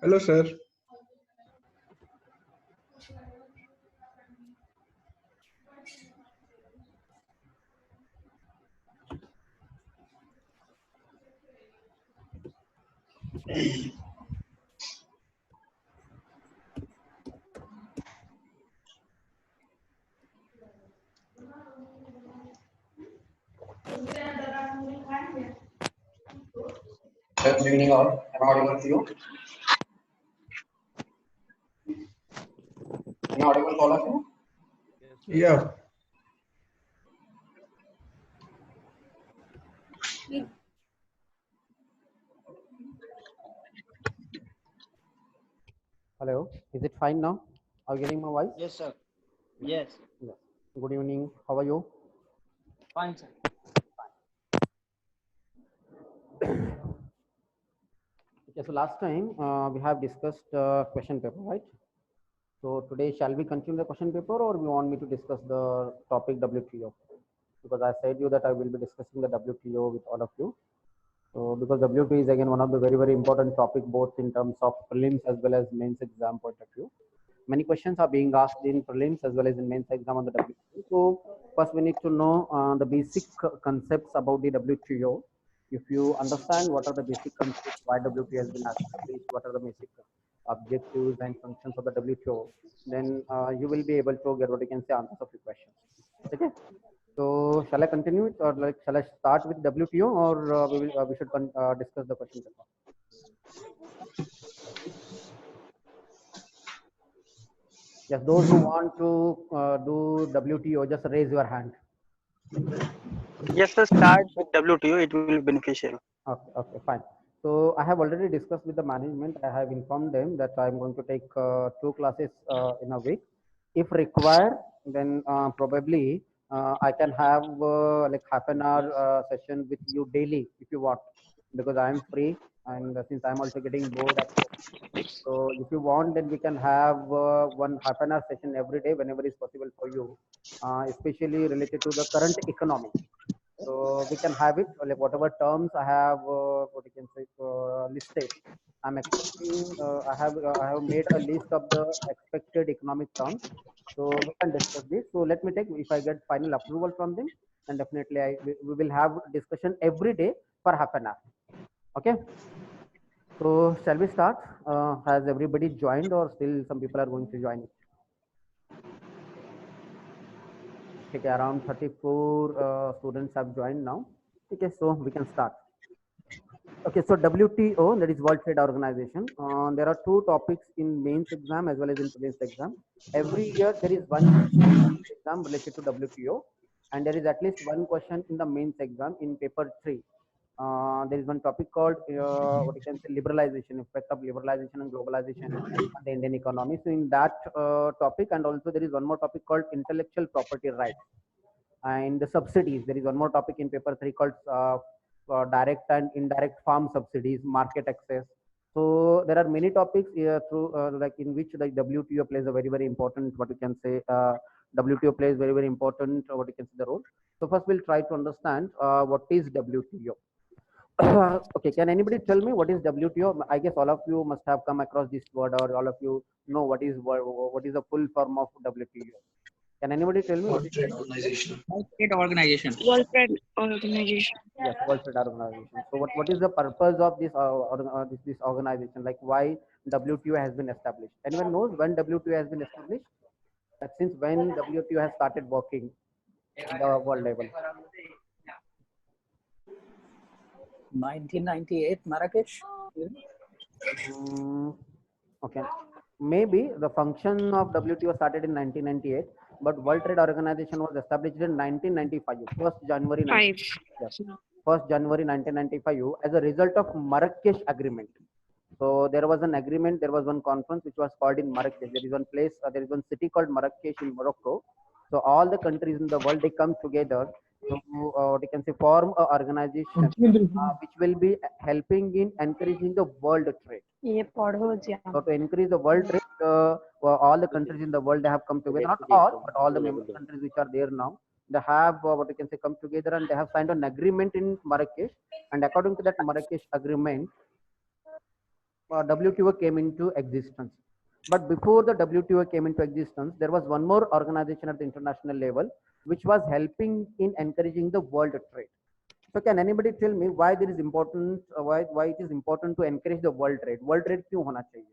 Hello, sir. Good evening, all. Am I audible to you? Am I audible to all of you? Yeah. Hello, is it fine now? Are you getting my voice? Yes, sir. Yes. Yes. Good evening. How are you? Fine, sir. Okay, so last time we have discussed question paper, right? So today, shall we continue the question paper, or we want me to discuss the topic WTO? Because I said you that I will be discussing the WTO with all of you. So because WTO is again one of the very important topic, both in terms of prelims as well as mains exam point of view. Many questions are being asked in prelims as well as in mains exam on the WTO. So first we need to know the basic concepts about the WTO. If you understand what are the basic concepts, why WTO has been established, what are the basic objectives and functions of the WTO, then you will be able to get what you can say answers of your questions. Okay. So shall I continue it, or like shall I start with WTO, or we should discuss the question paper? Yes, those who want to do WTO, just raise your hand. Yes, sir. Start with WTO. It will be beneficial. Okay, okay, fine. So I have already discussed with the management. I have informed them that I'm going to take 2 classes in a week. If required, then probably I can have like half an hour session with you daily if you want, because I am free, and since I'm also getting bored at home. So if you want, then we can have one half an hour session every day whenever is possible for you, especially related to the current economy. So we can have it like whatever terms I have, what you can say, listed. I'm expecting. I have made a list of the expected economic terms. So we can discuss this. So let me take, if I get final approval from them, then definitely we will have discussion every day for half an hour. Okay. So shall we start? Has everybody joined, or still some people are going to join it? Okay, around 34 students have joined now. Okay, so we can start. Okay, so WTO, that is World Trade Organization. There are 2 topics in mains exam as well as in prelims exam. Every year there is one exam related to WTO, and there is at least one question in the mains exam in paper 3. There is one topic called what you can say, liberalization, effect of liberalization and globalization on the Indian economy. So in that topic, and also there is one more topic called intellectual property rights and the subsidies. There is one more topic in paper 3 called direct and indirect farm subsidies, market access. So there are many topics through like in which the WTO plays a very important, what you can say, WTO plays very important, what you can say, the role. So first we'll try to understand what is WTO. Okay, can anybody tell me what is WTO? I guess all of you must have come across this word, or all of you know what is the full form of WTO. Can anybody tell me what is Trade WTO? Organization. World Trade Organization. World Trade Organization. Yes, World Trade Organization. So what is the purpose of this this organization? Like why WTO has been established? Anyone knows when WTO has been established? Like since when WTO has started working in the world level? 1998, Marrakesh. Okay, maybe the function of WTO started in 1998, but World Trade Organization was established in 1995, 1st January 5. yes, 1st January 1995 as a result of Marrakesh Agreement. So there was an agreement, there was one conference which was called in Marrakesh. There is one place, there is one city called Marrakesh in Morocco. So all the countries in the world, they come together to what you can say, form an organization which will be helping in encouraging the world trade. ये पढ़ो जा. So to increase the world trade, all the countries in the world, they have come together. Not all, but all the member countries which are there now, they have what you can say come together and they have signed an agreement in Marrakesh. And according to that Marrakesh agreement, WTO came into existence. But before the WTO came into existence, there was one more organization at the international level which was helping in encouraging the world trade. So can anybody tell me why there is important, why it is important to encourage the world trade? World trade क्यों होना चाहिए?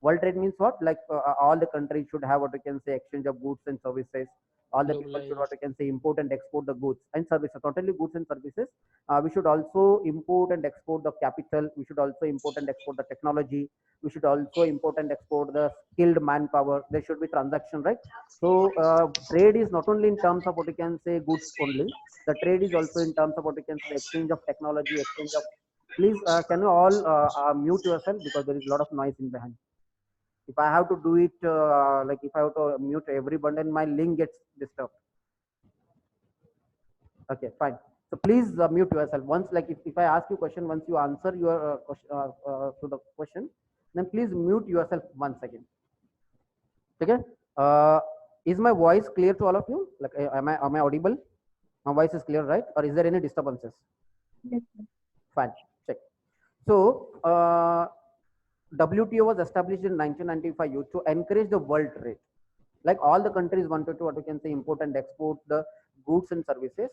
World trade means what? Like all the countries should have what you can say exchange of goods and services. All the people should what you can say import and export the goods and services. Not only goods and services. We should also import and export the capital. We should also import and export the technology. We should also import and export the skilled manpower. There should be transaction, right? So trade is not only in terms of what you can say goods only. The trade is also in terms of what you can say exchange of technology, exchange of. Please, can you all mute yourself because there is a lot of noise in behind. If I have to do it, like if I have to mute everyone, then my link gets disturbed. Okay, fine. So please mute yourself. Once, like if I ask you question, once you answer your question to the question, then please mute yourself once again. Okay. Is my voice clear to all of you? Like, am I audible? My voice is clear, right? Or is there any disturbances? Yes, sir. Fine. Check. So WTO was established in 1995 to encourage the world trade. Like all the countries wanted to, what we can say, import and export the goods and services.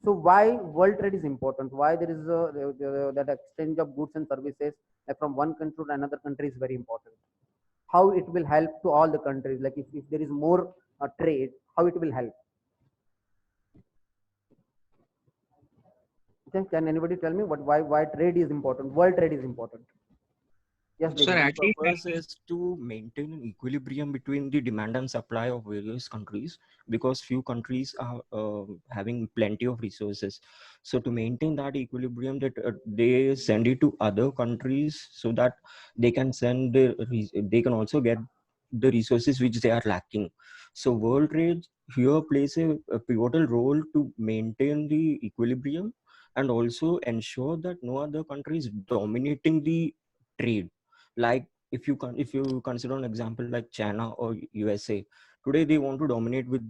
So why world trade is important? Why there is that exchange of goods and services like from one country to another country is very important. How it will help to all the countries? Like if there is more trade, how it will help? Okay, can anybody tell me why trade is important? World trade is important. Yes, Sir, David. actually, Purpose is to maintain an equilibrium between the demand and supply of various countries, because few countries are having plenty of resources. So to maintain that equilibrium, that they send it to other countries so that they can they can also get the resources which they are lacking. So world trade here plays a pivotal role to maintain the equilibrium and also ensure that no other country is dominating the trade. Like if you consider an example like China or USA, today they want to dominate with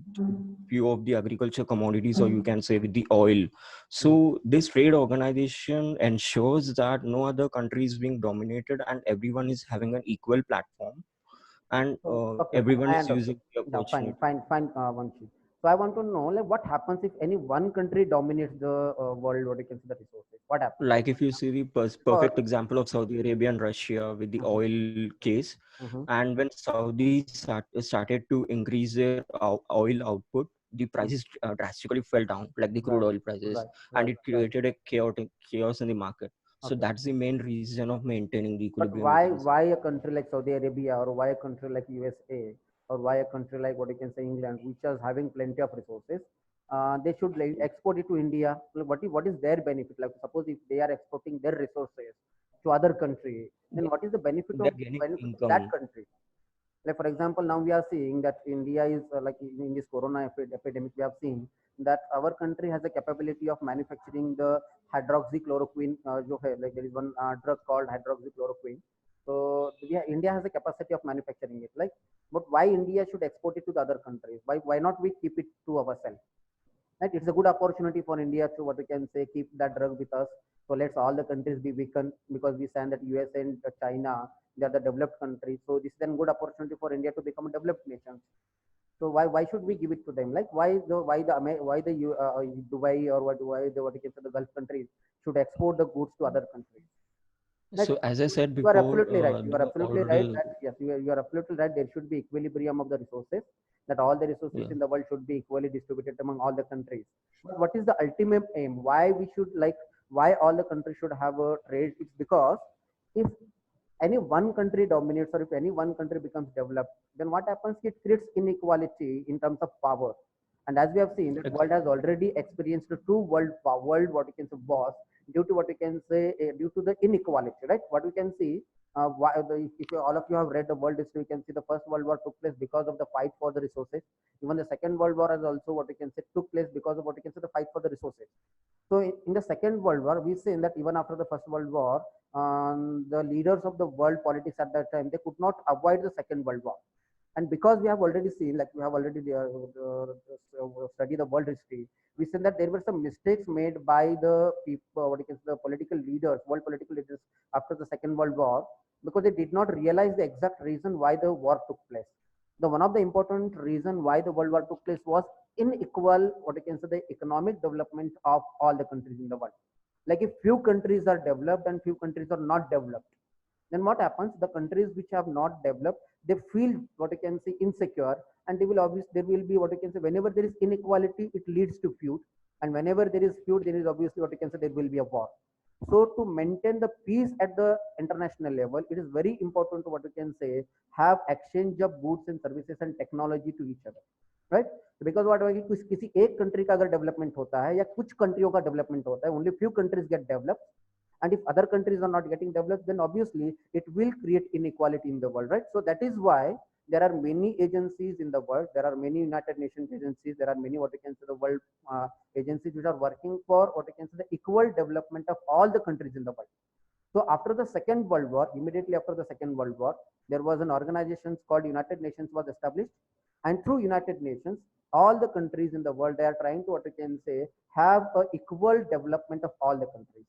few of the agriculture commodities, or you can say with the oil. So this trade organization ensures that no other country is being dominated and everyone is having an equal platform, and Okay, everyone I is understood. using the Yeah, opportunity. fine, Vanshi. So I want to know, like, what happens if any one country dominates the world, what you can see the resources? What happens? Like if you see the Or, perfect example of Saudi Arabia and Russia with the Mhm. oil case, Mhm. and when Saudi started to increase their oil output, the prices drastically fell down, like the crude Right, oil prices, and right. it created a chaos in the market. So Okay. that's the main reason of maintaining the But equilibrium between this. why a country like Saudi Arabia, or why a country like USA, or why a country like what you can say England, which is having plenty of resources, they should like export it to India? Like, what is their benefit? Like suppose if they are exporting their resources to other country, then what is the benefit They're of gaining that income. country? Like for example, now we are seeing that India is like in this corona epidemic, we have seen that our country has the capability of manufacturing the hydroxychloroquine. Like there is one drug called hydroxychloroquine. So India has the capacity of manufacturing it. Like, but why India should export it to the other countries? Why not we keep it to ourselves? Right? It's a good opportunity for India to what we can say keep that drug with us. So let's all the countries be weakened because we stand that US and China, they are the developed countries. So this is then good opportunity for India to become a developed nation. So why should we give it to them? Like Dubai or what you can say the Gulf countries should export the goods to other countries? Right? So as I said You are before, absolutely right. You are the absolutely right. order, That, yes, you are absolutely right. There should be equilibrium of the resources. That all the resources yeah. in the world should be equally distributed among all the countries. But what is the ultimate aim? Why we should like? Why all the countries should have a trade? It's because if any one country dominates or if any one country becomes developed, then what happens? It creates inequality in terms of power. And as we have seen, that world has already experienced two world what you can say wars due to what you can say due to the inequality, right? What we can see, all of you have read the world history, you can see the First World War took place because of the fight for the resources. Even the Second World War has also what you can say took place because of what you can say the fight for the resources. So in the Second World War, we say that even after the First World War, the leaders of the world politics at that time, they could not avoid the Second World War. And because we have already seen, like we have already studied the world history, we said that there were some mistakes made by the people, what you can say, the political leaders, world political leaders after the Second World War, because they did not realize the exact reason why the war took place. The one of the important reason why the World War took place was unequal, what you can say, the economic development of all the countries in the world. Like if few countries are developed and few countries are not developed, then what happens? The countries which have not developed, they feel, what you can say, insecure, and they will obviously, there will be, what you can say, whenever there is inequality, it leads to feud, and whenever there is feud, there is obviously, what you can say, there will be a war. So to maintain the peace at the international level, it is very important to, what you can say, have exchange of goods and services and technology to each other, right? Because what है कि किसी एक country का अगर development होता है या कुछ कंट्रियों का डेवलपमेंट होता है, only few countries get developed, and if other countries are not getting developed, then obviously it will create inequality in the world, right? So that is why there are many agencies in the world. There are many United Nations agencies. There are many, what you can say, the world agencies which are working for, what you can say, the equal development of all the countries in the world. So after the Second World War, immediately after the Second World War, there was an organization called United Nations was established, and through United Nations, all the countries in the world, they are trying to, what you can say, have a equal development of all the countries.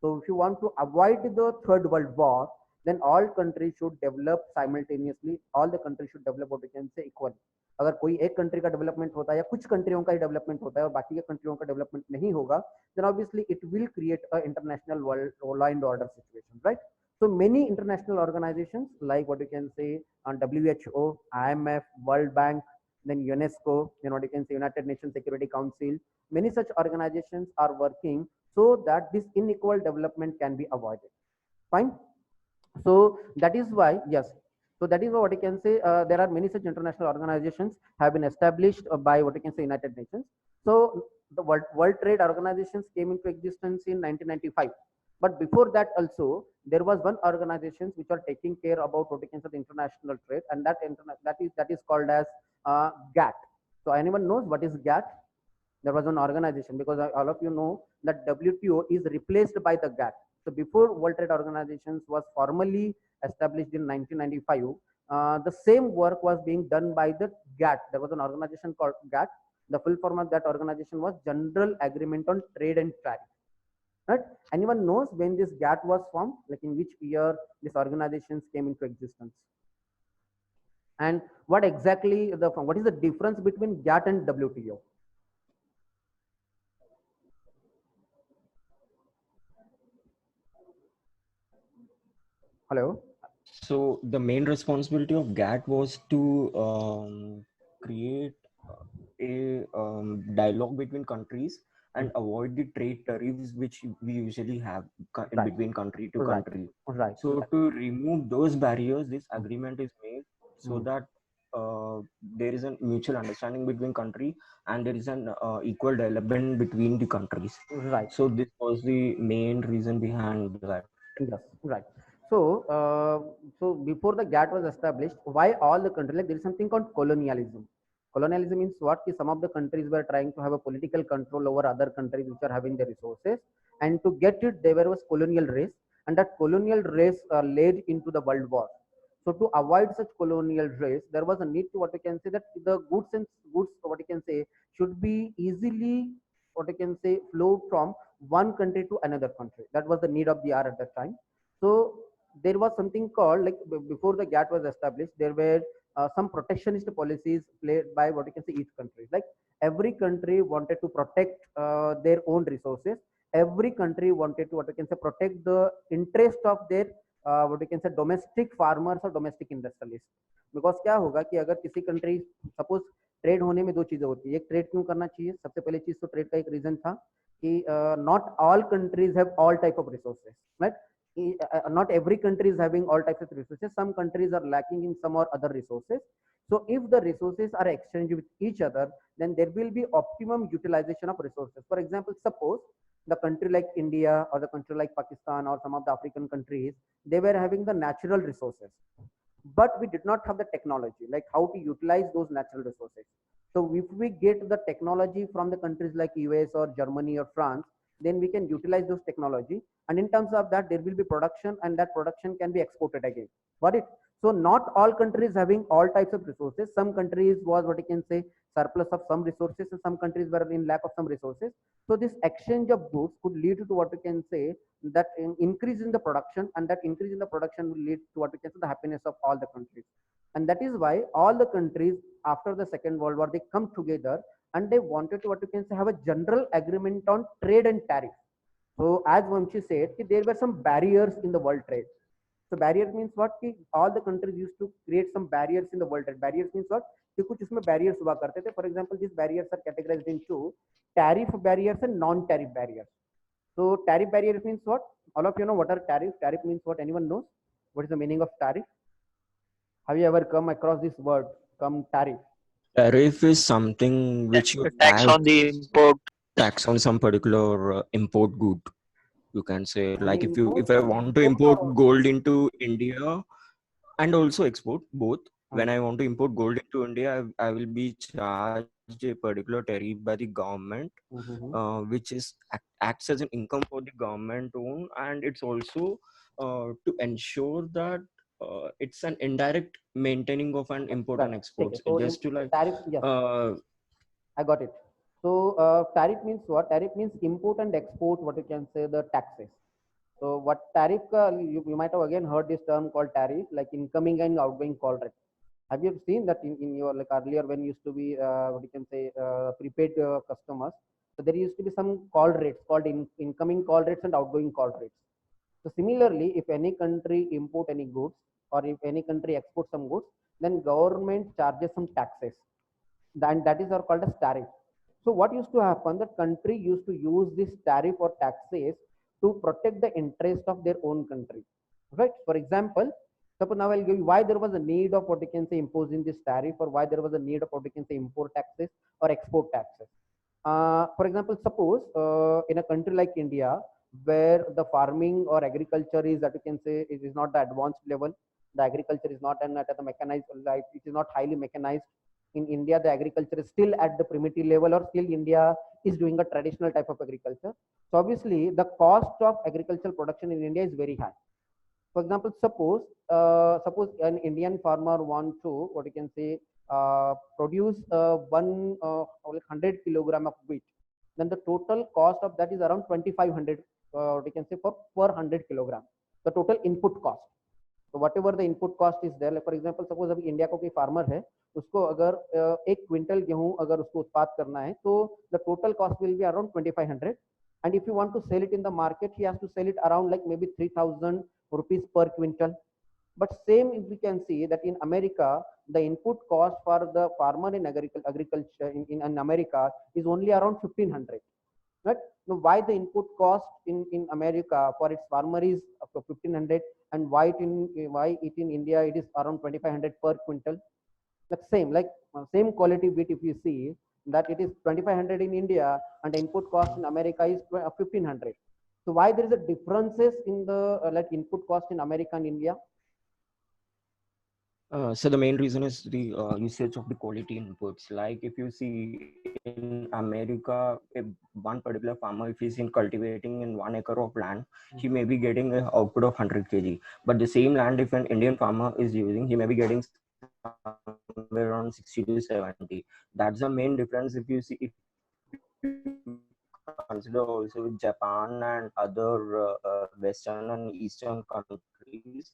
So if you want to avoid the Third World War, then all countries should develop simultaneously. All the countries should develop, what you can say, equally. अगर कोई एक country का development होता है या कुछ कंट्रियों का ही development होता है और बाकी के कंट्रियों का डेवलपमेंट नहीं होगा, then obviously it will create a international world law and order situation, right? So many international organizations like, what you can say, on WHO, IMF, World Bank, then UNESCO, then what you can say, United Nations Security Council, many such organizations are working so that this unequal development can be avoided. Fine. So that is why, yes. So that is what you can say. There are many such international organizations have been established by, what you can say, United Nations. So the World Trade Organizations came into existence in 1995. But before that also, there was one organization which are taking care about, what you can say, the international trade, and that is called as GATT. So anyone knows what is GATT? There was an organization, because all of you know that WTO is replaced by the GATT. So before World Trade Organization was formally established in 1995, the same work was being done by the GATT. There was an organization called GATT. The full form of that organization was General Agreement on Trade and Tariff. Right? Anyone knows when this GATT was formed, like in which year these organizations came into existence? And what exactly what is the difference between GATT and WTO? Hello. So the main responsibility of GATT was to create a dialogue between countries and avoid the trade tariffs which we usually have in Right. between country to Right. country. Right. So to remove those barriers, this agreement is made so Mm. that there is a mutual understanding between country and there is an equal development between the countries. Right. So this was the main reason behind that. Yes, right. So before the GATT was established, why all the countries, like there is something called colonialism. Colonialism means what? Some of the countries were trying to have a political control over other countries which are having the resources, and to get it, there was colonial race, and that colonial race led into the world war. So to avoid such colonial race, there was a need to, what you can say, that the goods, what you can say, should be easily, what you can say, flow from one country to another country. That was the need of the hour at that time. So there was something called, like before the GATT was established, there were some protectionist policies played by, what you can say, each country. Like every country wanted to protect their own resources. Every country wanted to, what you can say, protect the interest of their what you can say, domestic farmers or domestic industrialists. Because क्या होगा कि अगर किसी country, suppose trade होने में दो चीजें होती है. एक, ट्रेड क्यों करना चाहिए? सबसे पहले चीज तो ट्रेड का एक रीजन था कि not all countries have all type of resources, right? Not every country is having all types of resources. Some countries are lacking in some or other resources. So if the resources are exchanged with each other, then there will be optimum utilization of resources. For example, suppose the country like India or the country like Pakistan or some of the African countries, they were having the natural resources, but we did not have the technology, like how to utilize those natural resources. So if we get the technology from the countries like US or Germany or France, then we can utilize those technology, and in terms of that, there will be production, and that production can be exported again. Got it? So not all countries having all types of resources. Some countries was what you can say surplus of some resources, and some countries were in lack of some resources. So this exchange of goods could lead to what you can say that increase in the production, and that increase in the production will lead to what we can say the happiness of all the countries. And that is why all the countries after the Second World War, they come together and they wanted to what you can say have a general agreement on trade and tariff. So as Vamshi said, there were some barriers in the world trade. So barrier means what? कि all the countries used to create some barriers in the world trade. Barriers means what? कि कुछ इसमें barriers हुआ करते थे. For example, these barriers are categorized into tariff barriers and non-tariff barriers. So tariff barriers means what? All of you know what are tariff? Tariff means what? Anyone knows? What is the meaning of tariff? Have you ever come across this word? Come tariff. Tariff is something which you Tax on the import. tax on some particular import good. You can say, like if Import I or want to export import or gold into India and also export both. When Hmm. I want to import gold into India, I will be charged a particular tariff by the government, which is acts as an income for the government own, and it's also to ensure that it's an indirect maintaining of an import Right. and Okay. exports. So Just to like tariff, yes. uh, I got it. So tariff means what? Tariff means import and export. What you can say the taxes. So what tariff? You might have again heard this term called tariff, like incoming and outgoing call rate. Have you seen that in your like earlier when used to be what you can say prepaid customers? So there used to be some call rates called incoming call rates and outgoing call rates. So similarly, if any country import any goods or if any country export some goods, then government charges some taxes. Then that is called as tariff. So what used to happen? The country used to use this tariff or taxes to protect the interest of their own country. Right? For example, suppose now I'll give you why there was a need of what you can say imposing this tariff, or why there was a need of what you can say import taxes or export taxes. For example, suppose in a country like India, where the farming or agriculture is that you can say it is not the advanced level, the agriculture is not at the mechanized, like it is not highly mechanized. In India, the agriculture is still at the primitive level, or still India is doing a traditional type of agriculture. So obviously, the cost of agricultural production in India is very high. For example, suppose an Indian farmer want to what you can say produce 100 kilogram of wheat, then the total cost of that is around 2500 what you can say for per 100 kilogram, the total input cost. तो whatever the input cost is there, for example suppose अभी India को कोई farmer है, उसको अगर 1 quintal गेहूं अगर उसको उत्पाद करना है, तो the total cost will be around 2500, and if you want to sell it in the market, he has to sell it around like maybe 3000 rupees per quintal. But same if we can see that in America, the input cost for the farmer in agriculture in America is only around 1500. Right? Now, why the input cost in America for its farmer is 1500, and why it in India it is around 2500 per quintal? Like same quality wheat, if you see that it is 2500 in India and the input cost in America is 1500. So why there is a differences in the like input cost in America and India? So the main reason is the usage of the quality inputs. Like if you see in America, if one particular farmer, if he's in cultivating in 1 acre of land, he may be getting an output of 100 kg. But the same land, if an Indian farmer is using, he may be getting somewhere around 60 to 70. That's the main difference. If you see, if you consider also Japan and other Western and Eastern countries,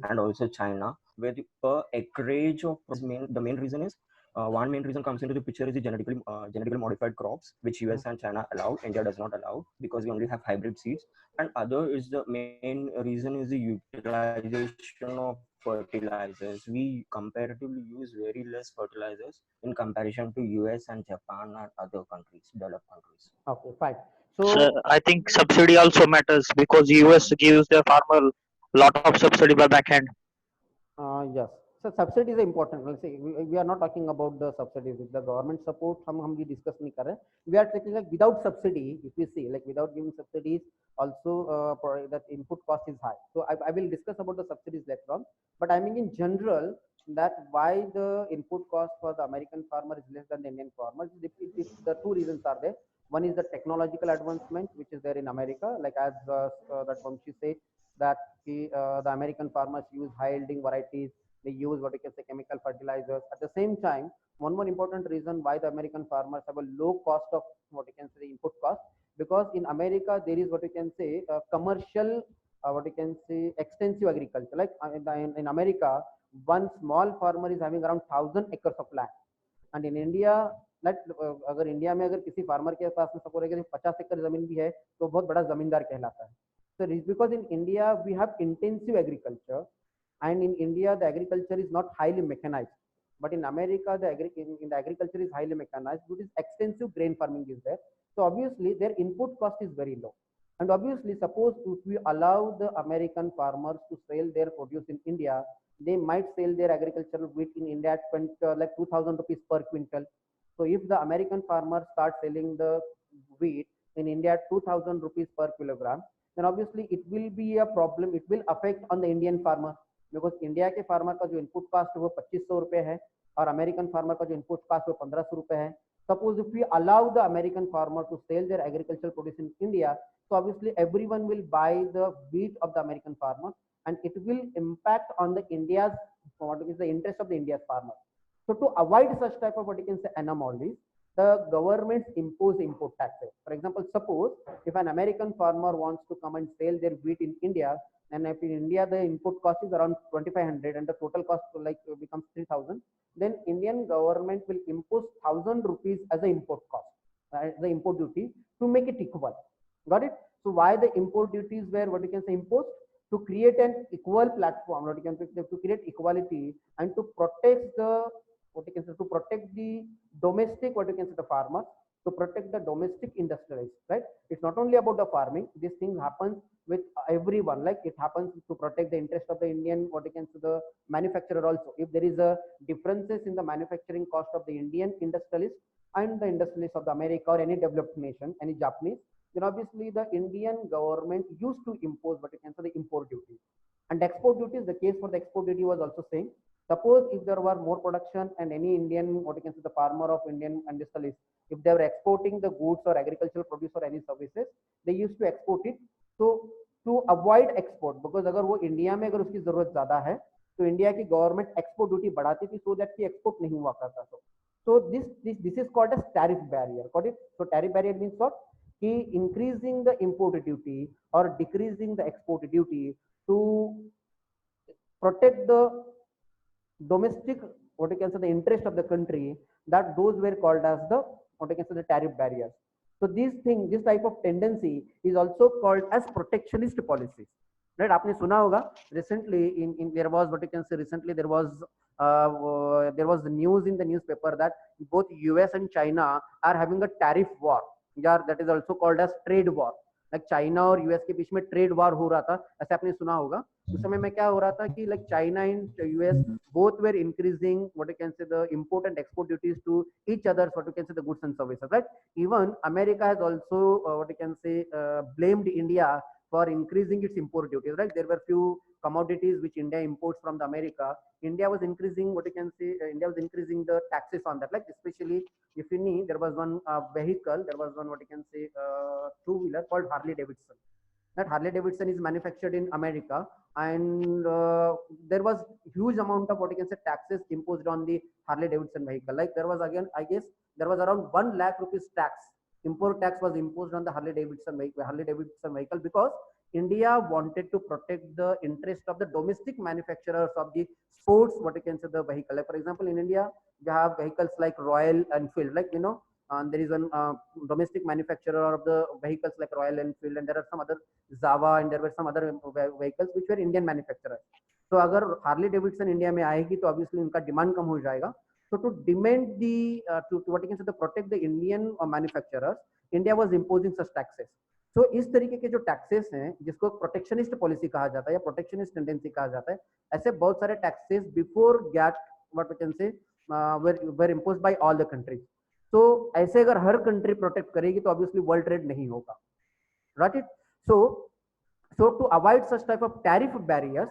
and also China, where the per acreage of the main reason is one main reason comes into the picture is the genetically modified crops, which US and China allow. India does not allow because we only have hybrid seeds. And other is the main reason is the utilization of fertilizers. We comparatively use very less fertilizers in comparison to US and Japan and other countries, developed countries. Okay, fine. So So I think subsidy also matters because US gives their farmer a lot of subsidy by backhand. yes. So subsidy is important. Let's say we are not talking about the subsidies. With the government support, हम भी discuss नहीं कर रहे. We are taking like without subsidy. If we see like without giving subsidies, also that input cost is high. So I will discuss about the subsidies later on. But I mean in general that why the input cost for the American farmer is less than the Indian farmer. The two reasons are there. One is the technological advancement which is there in America, like as that Vamshi said, that the American farmers use high yielding varieties, they use what you can say chemical fertilizers. At the same time, one more important reason why the American farmers have a low cost of what you can say the input cost, because in America there is what you can say commercial what you can say extensive agriculture. Like in America, one small farmer is having around 1,000 acres of land, and in India अगर India में अगर किसी farmer के पास में suppose अगर 50 एकड़ जमीन भी है तो बहुत बड़ा जमींदार कहलाता है. So it is because in India we have intensive agriculture, and in India the agriculture is not highly mechanized. But in America the agriculture is highly mechanized, which is extensive grain farming is there. So obviously their input cost is very low. And obviously suppose if we allow the American farmers to sell their produce in India, they might sell their agricultural wheat in India at like 2,000 rupees per quintal. So if the American farmer starts selling the wheat in India at 2,000 rupees per kilogram, then obviously it will be a problem. It will affect on the Indian farmer, because India के farmer का जो input cost है वो 2,500 रुपए है और American farmer का जो input cost वो 1,500 रुपए है. Suppose if we allow the American farmer to sell their agricultural produce in India, so obviously everyone will buy the wheat of the American farmer, and it will impact on the India's what is the interest of the India's farmer. So to avoid such type of what you can say anomalies, the governments impose import taxes. For example, suppose if an American farmer wants to come and sell their wheat in India, and if in India the input cost is around 2,500 and the total cost like becomes 3,000, then Indian government will impose 1,000 rupees as an import cost, the import duty, to make it equal. Got it? So why the import duties were what you can say imposed? To create an equal platform, what you can say, to create equality and to protect the what you can say, to protect the domestic what you can say the farmer, to protect the domestic industrialists, right? It's not only about the farming. This thing happens with everyone. Like it happens to protect the interest of the Indian what you can say the manufacturer also. If there is a differences in the manufacturing cost of the Indian industrialist and the industrialists of the America or any developed nation, any Japanese, then obviously the Indian government used to impose what you can say the import duty. And export duties, the case for the export duty was also saying, suppose if there were more production and any Indian what you can say the farmer of Indian industrialists, if they were exporting the goods or agricultural produce or any services, they used to export it. So to avoid export, because अगर वो India में अगर उसकी जरूरत ज्यादा है तो India की गवर्नमेंट एक्सपोर्ट ड्यूटी बढ़ाती थी, सो दैट की एक्सपोर्ट नहीं हुआ करता. So this is called as tariff barrier. Got it? So tariff barrier means what? कि increasing the import duty or decreasing the export duty to protect the domestic what you can say the interest of the country, that those were called as the what you can say the tariff barriers. So this type of tendency is also called as protectionist policies, right? आपने सुना होगा recently in there was what you can say recently there was news in the newspaper that both US and China are having a tariff war. Yeah, that is also called as trade war. Like China और US के बीच में trade war हो रहा था, ऐसे आपने सुना होगा. उस समय में क्या हो रहा था कि like China and US both were increasing what you can say the import and export duties to each other, what you can say the goods and services, right? Even America has also what you can say blamed India for increasing its import duties, right? There were few commodities which India imports from the America. India was increasing what you can say India was increasing the taxes on that, like especially if you need, there was one vehicle, there was one what you can say two-wheeler called Harley Davidson. That Harley Davidson is manufactured in America, and there was huge amount of what you can say taxes imposed on the Harley Davidson vehicle. Like there was again, I guess there was around 1 lakh rupees tax, import tax was imposed on the Harley Davidson vehicle, because India wanted to protect the interest of the domestic manufacturers of the sports what you can say the vehicle. Like for example, in India we have vehicles like Royal Enfield, like you know there is one domestic manufacturer of the vehicles like Royal Enfield, and there are some other Zava, and there were some other vehicles which were Indian manufacturers. So अगर Harley Davidson India में आएगी तो obviously उनका demand कम हो जाएगा. So to demand the to what you can say to protect the Indian manufacturers, India was imposing such taxes. So इस तरीके के जो टैक्सेस हैं जिसको प्रोटेक्शनिस्ट पॉलिसी कहा जाता है या प्रोटेक्शनिस्ट टेंडेंसी कहा जाता है, ऐसे बहुत सारे taxes before GATT what we can say were imposed by all the countries. तो ऐसे अगर हर कंट्री प्रोटेक्ट करेगी तो ऑब्वियसली वर्ल्ड ट्रेड नहीं होगा, right it? So to avoid such type of tariff barriers,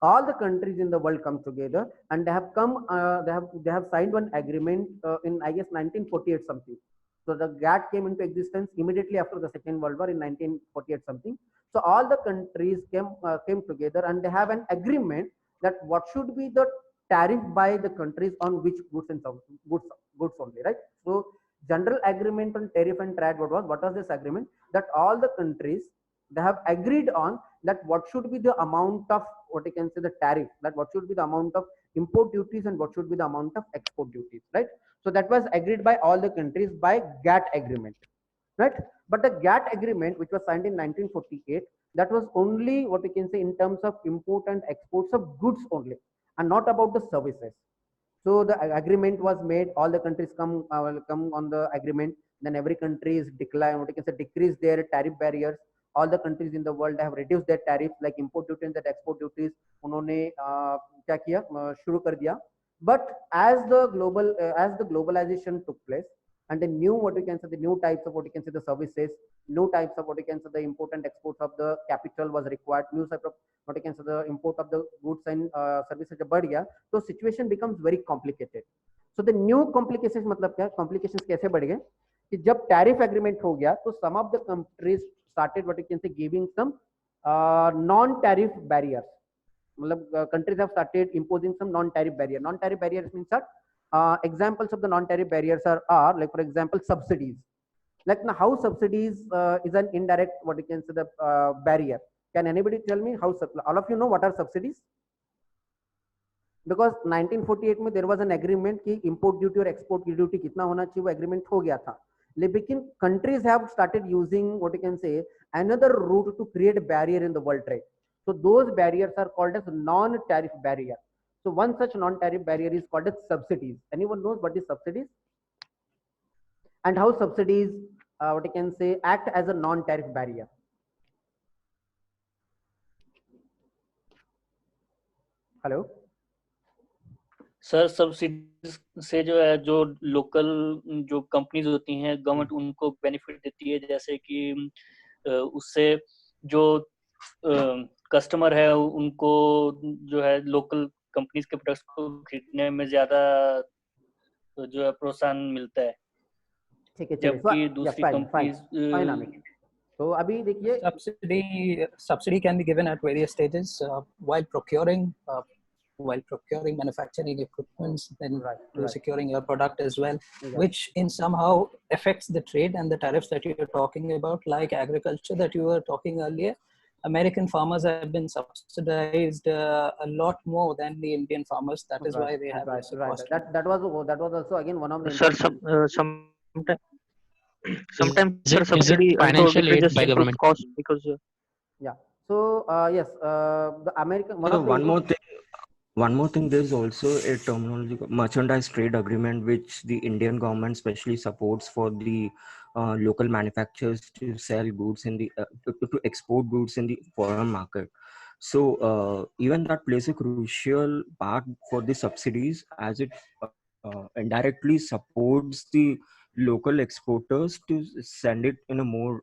all the countries in the world come together and they have signed one agreement in I guess 1948 something. So the GATT came into existence immediately after the Second World War in 1948 something. So all the countries came together and they have an agreement that what should be the tariff by the countries on which goods and goods only, right? So general agreement on tariff and trade, what was this agreement? That all the countries, they have agreed on that what should be the amount of what you can say the tariff, that what should be the amount of import duties and what should be the amount of export duties, right? So that was agreed by all the countries by GATT agreement, right? But the GATT agreement, which was signed in 1948, that was only what we can say in terms of import and exports of goods only, and not about the services. So the agreement was made, all the countries come on the agreement, then every country is decline, what you can say, decrease their tariff barriers. All the countries in the world have reduced their tariffs, like import duties and export duties उन्होंने क्या किया, शुरू कर दिया. But as the globalization took place, and the new what you can say the new types of what you can say the services, new types of what you can say the import and export of the capital was required, new type of what you can say the import of the goods and services जब बढ़ गया, तो situation becomes very complicated. So the new complications मतलब क्या, complications कैसे बढ़ गए कि जब tariff agreement हो गया, तो some of the countries started what you can say giving some non-tariff barriers. मतलब countries have started imposing some non-tariff barrier. Non-tariff barriers means that examples of the non-tariff barriers are like for example subsidies. Like now how subsidies is an indirect what you can say the barrier. Can anybody tell me how? All of you know what are subsidies? Because 1948 में there was an agreement कि import duty और export duty कितना होना चाहिए, वो agreement हो गया था. लेकिन countries have started using what you can say another route to create barrier in the world trade. So those barriers are called as non-tariff barrier. So one such non-tariff barrier is called as subsidies. Anyone knows what is subsidies? And how subsidies what you can say act as a non-tariff barrier? Hello. Sir subsidies से जो है जो local जो companies होती हैं government उनको benefit देती है, जैसे कि उससे जो कस्टमर है उनको जो है लोकल कंपनीज के प्रोडक्ट्स को खरीदने में ज्यादा जो है प्रोत्साहन मिलता है, ठीक है, जबकि दूसरी कंपनीज. तो अभी देखिए subsidy can be given at various stages while procuring manufacturing equipment, then securing your product as well, which in somehow affects the trade and the tariffs that you are talking about, like agriculture that you were talking earlier. American farmers have been subsidized a lot more than the Indian farmers. That is why they have cost. That was also again one of the Sir, sometimes sir, subsidy financial aid decreases by input government cost because yeah. So yes, the American one more thing, there's also a terminology merchandise trade agreement which the Indian government specially supports for the local manufacturers to sell goods in the to export goods in the foreign market. So even that plays a crucial part for the subsidies, as it indirectly supports the local exporters to send it in a more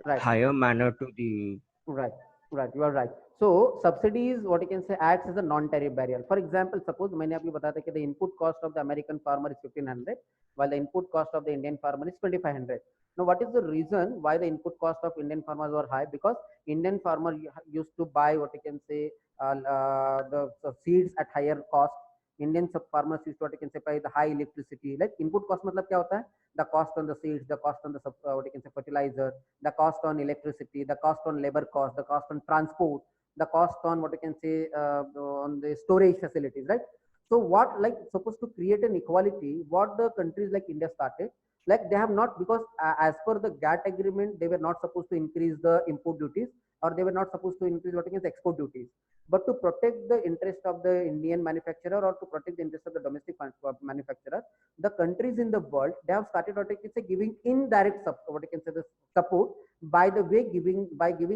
higher manner to the right. You are right. So subsidies, what you can say, acts as a non-tariff barrier. For example, suppose मैंने आपको बताया था कि the input cost of the American farmer is 1,500, while the input cost of the Indian farmer is 2,500. Now, what is the reason why the input cost of Indian farmers were high? Because Indian farmer used to buy what you can say the seeds at higher cost. Indian farmers used to what you can say pay the high electricity. Like input cost मतलब क्या होता है? The cost on the seeds, the cost on the what you can say fertilizer, the cost on electricity, the cost on labor cost, the cost on transport, the cost on what you can say on the storage facilities, right? So what, like supposed to create an equality, what the countries like India started, like they have not, because as per the GATT agreement, they were not supposed to increase the import duties, or they were not supposed to increase what you can say export duties. But to protect the interest of the Indian manufacturer, or to protect the interest of the domestic manufacturer, the countries in the world, they have started what you can say giving indirect what you can say the support by the way giving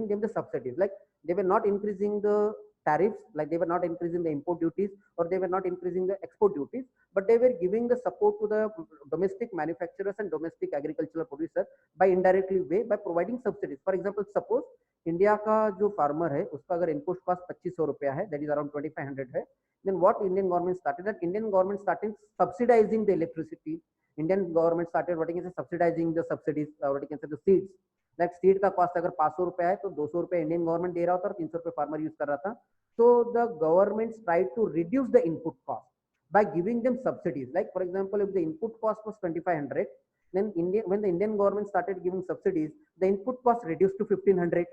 them the subsidies. Like they were not increasing the tariffs, like they were not increasing the import duties, or they were not increasing the export duties, but they were giving the support to the domestic manufacturers and domestic agricultural producers by indirectly way by providing subsidies. For example, suppose India का जो farmer है उसका अगर input cost 2500 रुपया है, that is around 2500 है, then what Indian government started, that Indian government started subsidizing the electricity. Indian government started what you can say subsidizing the subsidies, what you can say the seeds. Like seed का cost अगर 500 रुपए है तो 200 रुपए Indian government दे रहा होता और 300 रुपए फार्मर यूज कर रहा था. So the governments tried to reduce the input cost by giving them subsidies. Like for example, if the input cost was 2500, then when the Indian government started giving subsidies, the input cost reduced to 1500.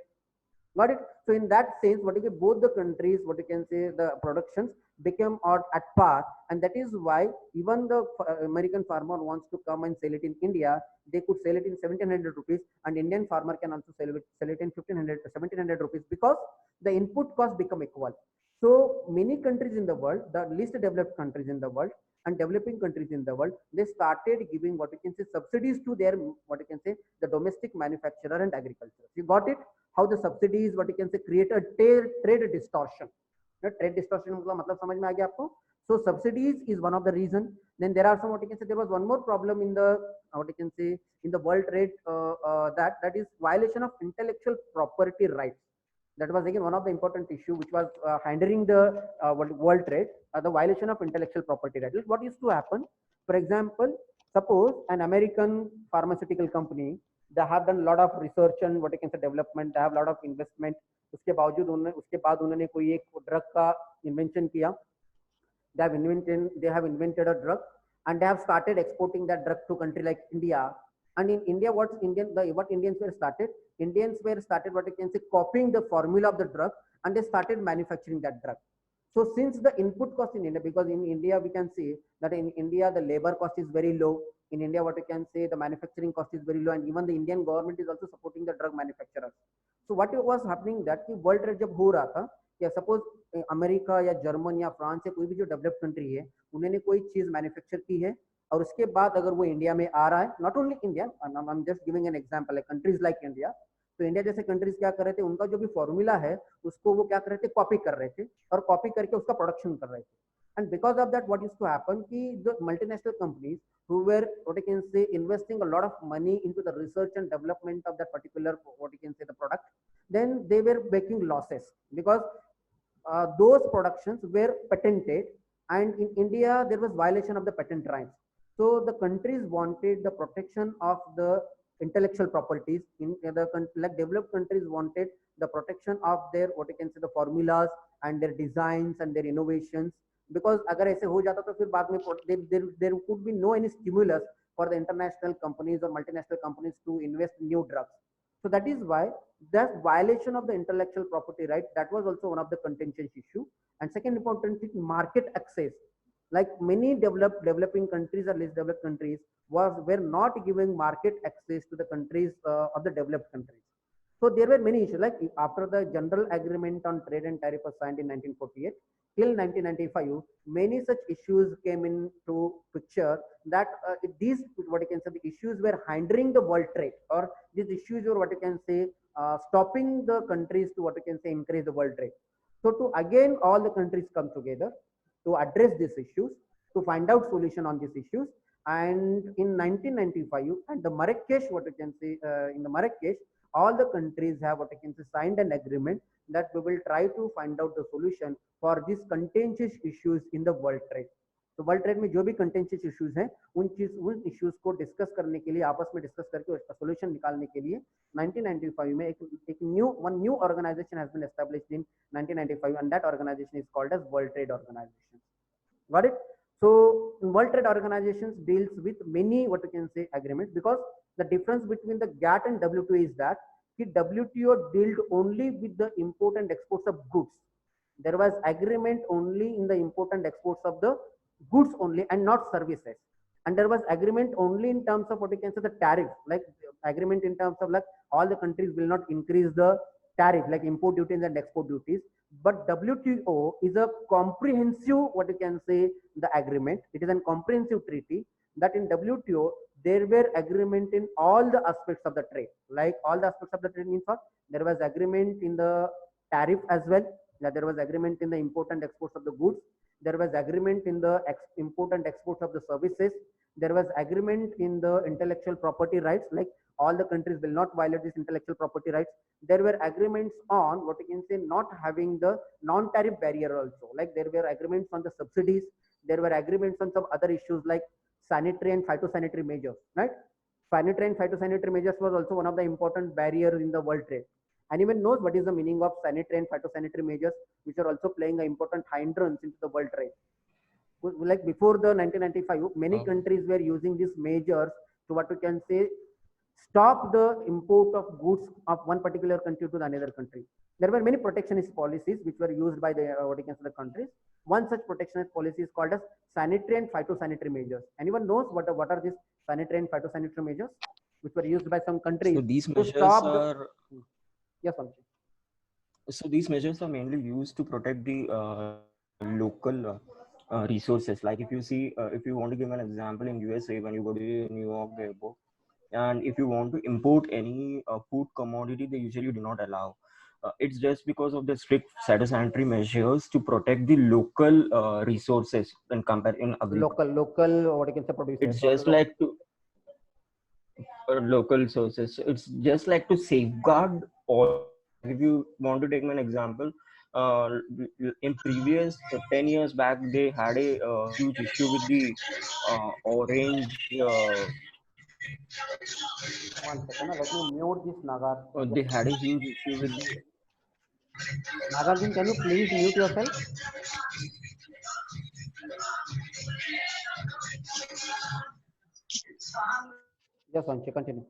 Got it? So in that sense, what you can, both the countries, what you can say, the productions became at par, and that is why even the American farmer wants to come and sell it in India, they could sell it in 1700 rupees, and Indian farmer can also sell it in 1500 1700 rupees, because the input cost become equal. So many countries in the world, the least developed countries in the world and developing countries in the world, they started giving what you can say subsidies to their, what you can say, the domestic manufacturer and agriculture. You got it? How the subsidies, what you can say, create a trade distortion. Trade distortion मतलब समझ में आ गया आपको? So subsidies is one of the reason. Then there are some, what you can say, there was one more problem in the, what you can say, in the world trade, that is violation of intellectual property rights. That was again one of the important issue which was hindering the world trade, the violation of intellectual property rights. What used to happen? For example, suppose an American pharmaceutical company, they have done a lot of research and what you can say development, they have a lot of investment. उसके बाद उन्होंने कोई एक drug का invention किया. They have invented a drug, and they have started exporting that drug to country like India. And in India, what Indians were started? Indians were started, what you can say, copying the formula of the drug, and they started manufacturing that drug. So since the input cost in India, because in India we can see that in India the labor cost is very low. In India, what you can say, the manufacturing cost is very low, and even the Indian government is also supporting the drug manufacturers. So what was happening that कि world trade जब हो रहा था, या suppose America या German या France या कोई भी जो डेवलप्ड कंट्री है, उन्होंने कोई चीज मैन्युफैक्चर की है और उसके बाद अगर वो इंडिया में आ रहा है, not only India, I am just giving an example, like countries like India. तो इंडिया जैसे कंट्रीज क्या कर रहे थे, उनका जो भी फॉर्मूला है उसको वो क्या कर रहे थे, कॉपी कर रहे थे और कॉपी करके उसका प्रोडक्शन कर रहे थे. And because of that, what used to happen, the multinational companies who were, what you can say, investing a lot of money into the research and development of that particular, what you can say, the product, then they were making losses because those productions were patented, and in India there was violation of the patent rights. So the countries wanted the protection of the intellectual properties. In the like developed countries wanted the protection of their, what you can say, the formulas and their designs and their innovations. Because अगर ऐसे हो जाता तो फिर बाद में there could be no any stimulus for the international companies or multinational companies to invest in new drugs. So that is why that violation of the intellectual property right, that was also one of the contentious issue. And second important thing, market access. Like many developing countries or less developed countries were not giving market access to the countries of the developed countries. So there were many issues, like after the General Agreement on Trade and Tariff was signed in 1948, till 1995, many such issues came into picture that these, what you can say, the issues were hindering the world trade, or these issues were, what you can say, stopping the countries to, what you can say, increase the world trade. So to again all the countries come together to address these issues, to find out solution on these issues. And in 1995, and the Marrakesh, what you can say, in the Marrakesh, all the countries have, what you can say, signed an agreement that we will try to find out the solution for these contentious issues in the world trade. तो world trade में जो भी contentious issues हैं उन issues को discuss करने के लिए, आपस में डिस्कस करके उसका सॉल्यूशन निकालने के लिए 1995 में एक new organization has been established in 1995, and that organization is called as world trade organization. Got it? So World Trade Organization deals with many, what you can say, agreements, because the difference between the GATT and WTO is that WTO dealt only with the import and exports of goods. There was agreement only in the import and exports of the goods only and not services. And there was agreement only in terms of, what you can say, the tariff, like agreement in terms of like all the countries will not increase the tariff, like import duties and export duties. But WTO is a comprehensive, what you can say, the agreement. It is a comprehensive treaty that in WTO there were agreement in all the aspects of the trade. Like all the aspects of the trade means what? There was agreement in the tariff as well. There was agreement in the import and exports of the goods. There was agreement in the import and exports of the services. There was agreement in the intellectual property rights, like all the countries will not violate these intellectual property rights. There were agreements on, what you can say, not having the non-tariff barrier also. Like there were agreements on the subsidies. There were agreements on some other issues like sanitary and phytosanitary measures, right? sanitary and phytosanitary measures was also one of the important barriers in the world trade. Anyone knows what is the meaning of sanitary and phytosanitary measures, which are also playing an important hindrance into the world trade? Like before the 1995, many countries were using these measures to what we can say stop the import of goods of one particular country to another country. There were many protectionist policies which were used by the what you can say the countries. One such protectionist policy is called as sanitary and phytosanitary measures. Anyone knows what are these sanitary and phytosanitary measures which were used by some countries So these to measures stop are yes, Anshul. so these measures are mainly used to protect the local resources. Like if you see, if you want to give an example in USA, when you go to New York airport, and if you want to import any food commodity, they usually do not allow. It's just because of the strict phytosanitary measures to protect the local resources and compare in agriculture. Local what you can say producers. It's just like to local sources. It's just like to safeguard all. If you want to take an example, in previous 10 years back, they had a huge issue with the orange. One second, let me mute this Nagar. They had a huge issue with the. Nagarjun, can you please mute yourself? Yes, Anshul, continue.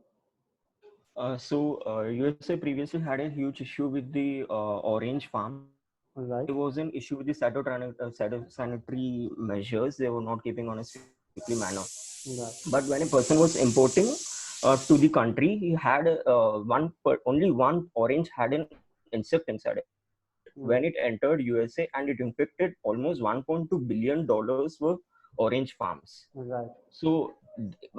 USA previously had a huge issue with the orange farm. Right. There was an issue with the sanitary measures. They were not keeping on a strictly manner. Right. But when a person was importing to the country, he had only one orange had an insect inside it. When it entered USA, and it infected almost $1.2 billion worth orange farms. Right. So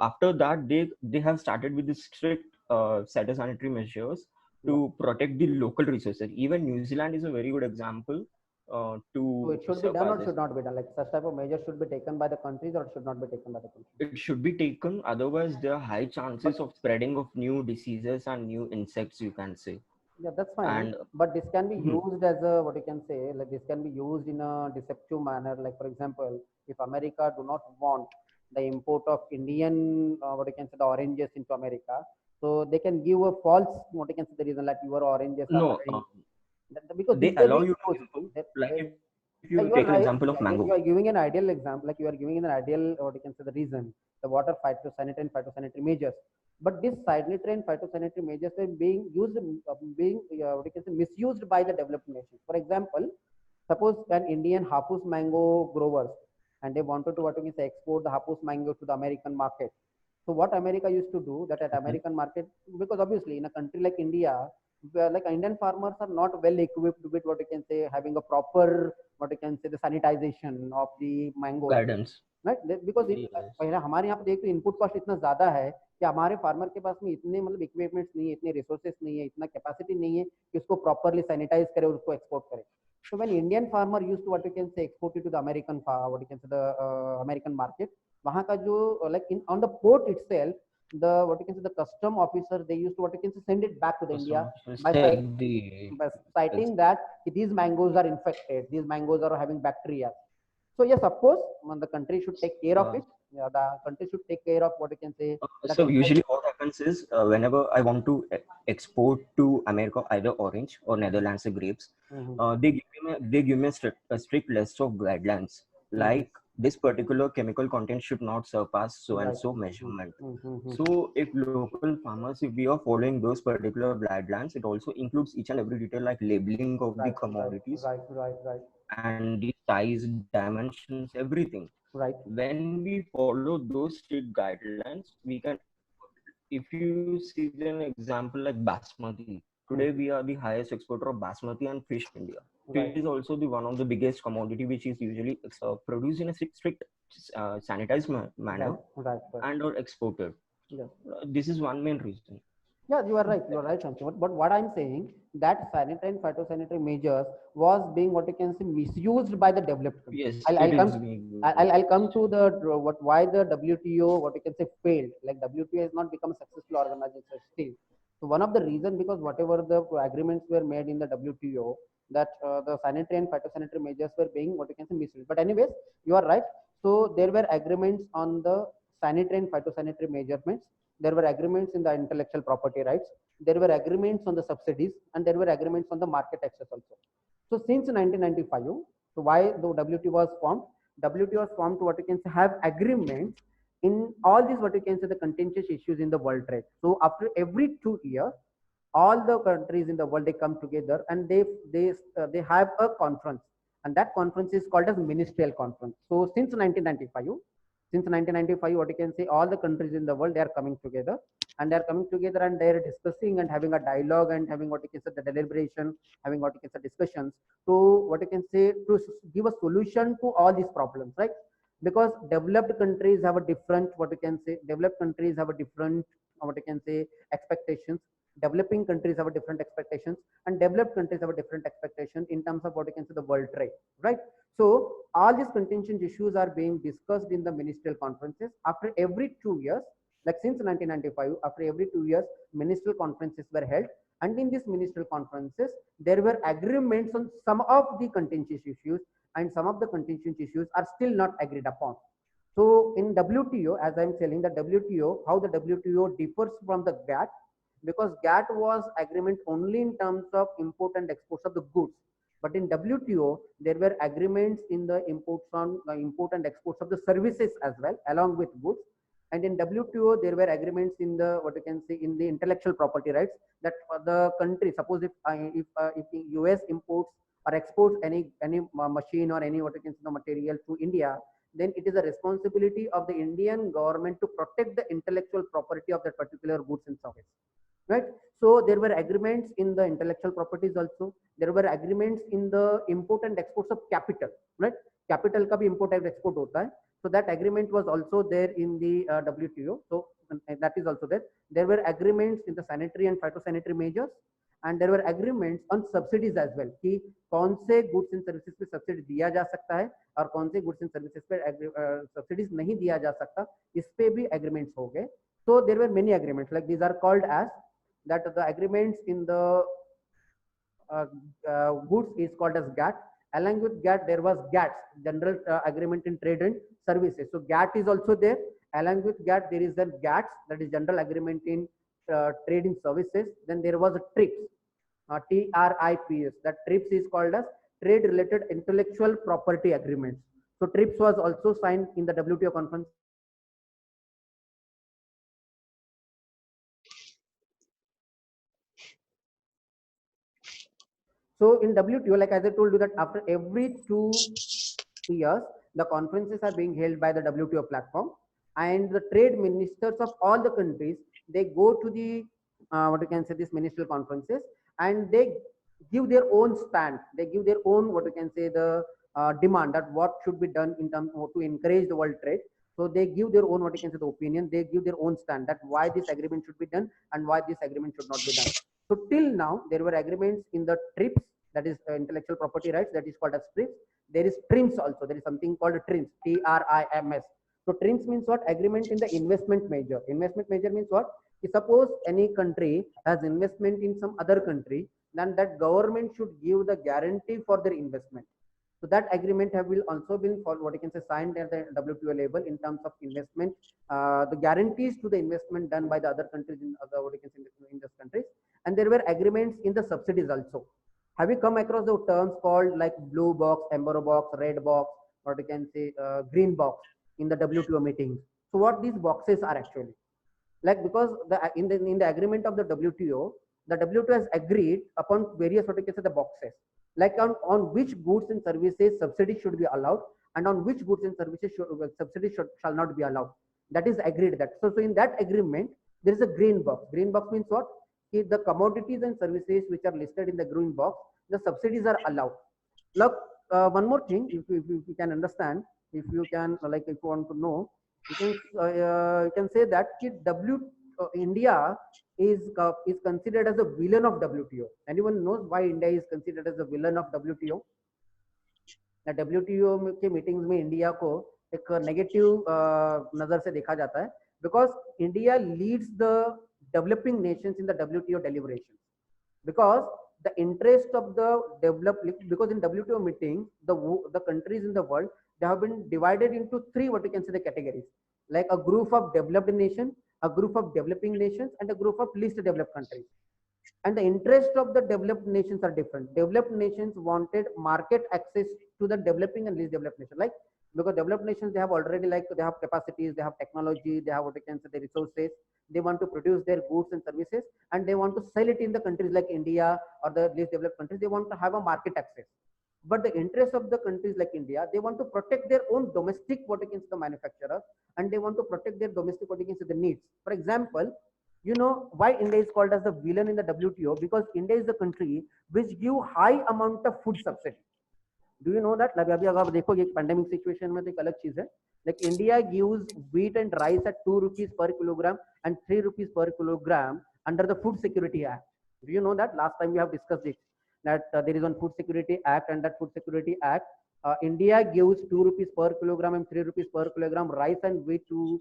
after that, they have started with the strict phytosanitary measures to protect the local resources. Even New Zealand is a very good example. So it should be done or should not be done? Like such type of measures should be taken by the countries or should not be taken by the countries? It should be taken. Otherwise, there are high chances of spreading of new diseases and new insects, you can say. Yeah, that's fine. And but this can be used as a what you can say, like this can be used in a deceptive manner. Like for example, if America do not want the import of Indian what you can say the oranges into America, so they can give a false what you can say the reason like your oranges are no, because they allow you to import. Like if you take an example of mango. You are giving an ideal example, like you are giving an ideal what you can say the reason, the water phytosanitary and phytosanitary measures. But this sanitary and phytosanitary measures are being used, what you can say, misused by the developed nations. For example, suppose an Indian hapus mango growers and they wanted to what you can say export the hapus mango to the American market. So what America used to do that at American market, because obviously in a country like India, like Indian farmers are not well equipped with what you can say having a proper what you can say the sanitization of the mango guidance, right? Because पहले हमारे यहाँ पे देखते input cost इतना ज्यादा है कि हमारे फार्मर के पास में इतने मतलब इक्विपमेंट्स नहीं है, इतने रिसोर्सेस नहीं है, इतना कैपेसिटी नहीं है कि उसको प्रॉपरली सैनिटाइज करे और उसको एक्सपोर्ट करे. So when Indian farmer used to what you can say export it to the American what you can say the American market, वहाँ का जो like on the port itself, the what you can say the custom officer they used to what you can say send it back to the India by citing that these mangoes are infected, these mangoes are having bacteria. So yes, of course, the country should take care of it. Yeah, the country should take care of what you can say. So usually what happens is whenever I want to export to America either orange or Netherlands grapes, they give me a strict list of guidelines. Like this particular chemical content should not surpass so and so measurement. So if local farmers, if we are following those particular guidelines, it also includes each and every detail like labeling of the commodities, and the size, dimensions, everything. Right. When we follow those strict guidelines, we can. If you see an example like basmati, today we are the highest exporter of basmati and fish in India. Fish is also the one of the biggest commodity which is usually produced in a strict sanitized manner and or exported. This is one main reason. Yeah, you are right. You are right, Shanti. But what I'm saying that sanitary and phytosanitary measures was being what you can say misused by the developed countries. Yes, I'll come to the why the WTO what you can say failed. Like WTO has not become a successful organization still. So one of the reasons because whatever the agreements were made in the WTO that the sanitary and phytosanitary measures were being what you can say misused. But anyways, you are right. So there were agreements on the sanitary and phytosanitary measurements. there were agreements in the intellectual property rights, there were agreements on the subsidies, and there were agreements on the market access also. So since 1995, so why the WTO was formed? WTO was formed to what you can say have agreements in all these what you can say the contentious issues in the world trade. So after every 2 years, all the countries in the world they come together and they have a conference, and that conference is called as ministerial conference. So since 1995, what you can say all the countries in the world they are coming together, and they are coming together and they are discussing and having a dialogue and having what you can say the deliberation, having what you can say discussions to what you can say to give a solution to all these problems, right? Because developed countries have a different what you can say developed countries have a different what you can say expectations, developing countries have a different expectations, and developed countries have a different expectation in terms of what you can say the world trade, right? So all these contentious issues are being discussed in the ministerial conferences after every 2 years. Like since 1995, after every 2 years ministerial conferences were held, and in these ministerial conferences there were agreements on some of the contentious issues, and some of the contentious issues are still not agreed upon. So in WTO, as I'm telling the WTO, how the WTO differs from the GATT, because GATT was agreement only in terms of import and exports of the goods, but in WTO there were agreements in the imports on import and exports of the services as well along with goods. And in WTO there were agreements in the what you can say in the intellectual property rights, that the country, suppose if the US imports or exports any machine or any what you can say the material to India, then it is a responsibility of the Indian government to protect the intellectual property of that particular goods and service, right? So there were agreements in the intellectual properties also. There were agreements in the import and exports of capital, right? Capital ka bhi import and export hota hai. So that agreement was also there in the WTO. So that is also there. There were agreements in the sanitary and phytosanitary measures, and there were agreements on subsidies as well कि कौन से goods and services पे subsidy दिया जा सकता है और कौन से goods and services पे सब्सिडीज नहीं दिया जा सकता, इस पे भी agreements हो गए. So there were many agreements, like these are called as that the agreements in the goods is called as GATT. Along with GATT there was GATS, General Agreement in Trade and Services. So GATT is also there. Along with GATT there is then GATS, that is General Agreement in Trade in Services. Then there was a TRIPS, TRIPS. That TRIPS is called as Trade Related Intellectual Property Agreements. So TRIPS was also signed in the WTO conference. So in WTO, like as I told you that after every 2 years, the conferences are being held by the WTO platform, and the trade ministers of all the countries, they go to the what you can say these ministerial conferences, and they give their own stand. They give their own what you can say the demand that what should be done in terms of to encourage the world trade. So they give their own what you can say the opinion. They give their own stand that why this agreement should be done and why this agreement should not be done. So till now there were agreements in the TRIPS, that is intellectual property rights, that is called as TRIPS. There is TRIMS also. There is something called TRIMS, TRIMS. So TRIMS means what? Agreement in the investment measure. Investment measure means what? If suppose any country has investment in some other country, then that government should give the guarantee for their investment. So that agreement will also been for what you can say signed at the WTO level in terms of investment, the guarantees to the investment done by the other countries in other what you can say in those countries. And there were agreements in the subsidies also. Have you come across the terms called like blue box, amber box, red box, or you can say green box in the WTO meetings? So what these boxes are actually like, because in the agreement of the WTO has agreed upon various what you can say the boxes, like on which goods and services subsidy should be allowed, and on which goods and services subsidy shall not be allowed. That is agreed that. So in that agreement there is a green box. Green box means what? If the commodities and services which are listed in the green box, the subsidies are allowed. Look, one more thing, if you can understand, if you can like if you want to know, you can say that India is considered as a villain of WTO. Anyone knows why India is considered as a villain of WTO? The WTO के meetings में India को एक negative नजर से देखा जाता है, because India leads the developing nations in the WTO deliberations, because the interest of the because in WTO meetings the countries in the world, they have been divided into three what you can say the categories, like a group of developed nation, a group of developing nations and a group of least developed countries. And the interest of the developed nations are different. Developed nations wanted market access to the developing and least developed nations, like because developed nations, they have already, like they have capacities, they have technology, they have what you can say the resources, they want to produce their goods and services, and they want to sell it in the countries like India or the least developed countries. They want to have a market access. But the interest of the countries like India, they want to protect their own domestic what you can say the manufacturers, and they want to protect their domestic what you can say the needs. For example, you know why India is called as the villain in the WTO? Because India is the country which give high amount of food subsidy. Do you know that? Like अभी अगर आप देखोगे pandemic situation में तो एक अलग चीज है. Like India gives wheat and rice at 2 rupees per kilogram and 3 rupees per kilogram under the Food Security Act. Do you know that? Last time we have discussed it. That there is one Food Security Act, and that Food Security Act, India gives 2 rupees per kilogram and 3 rupees per kilogram rice and wheat to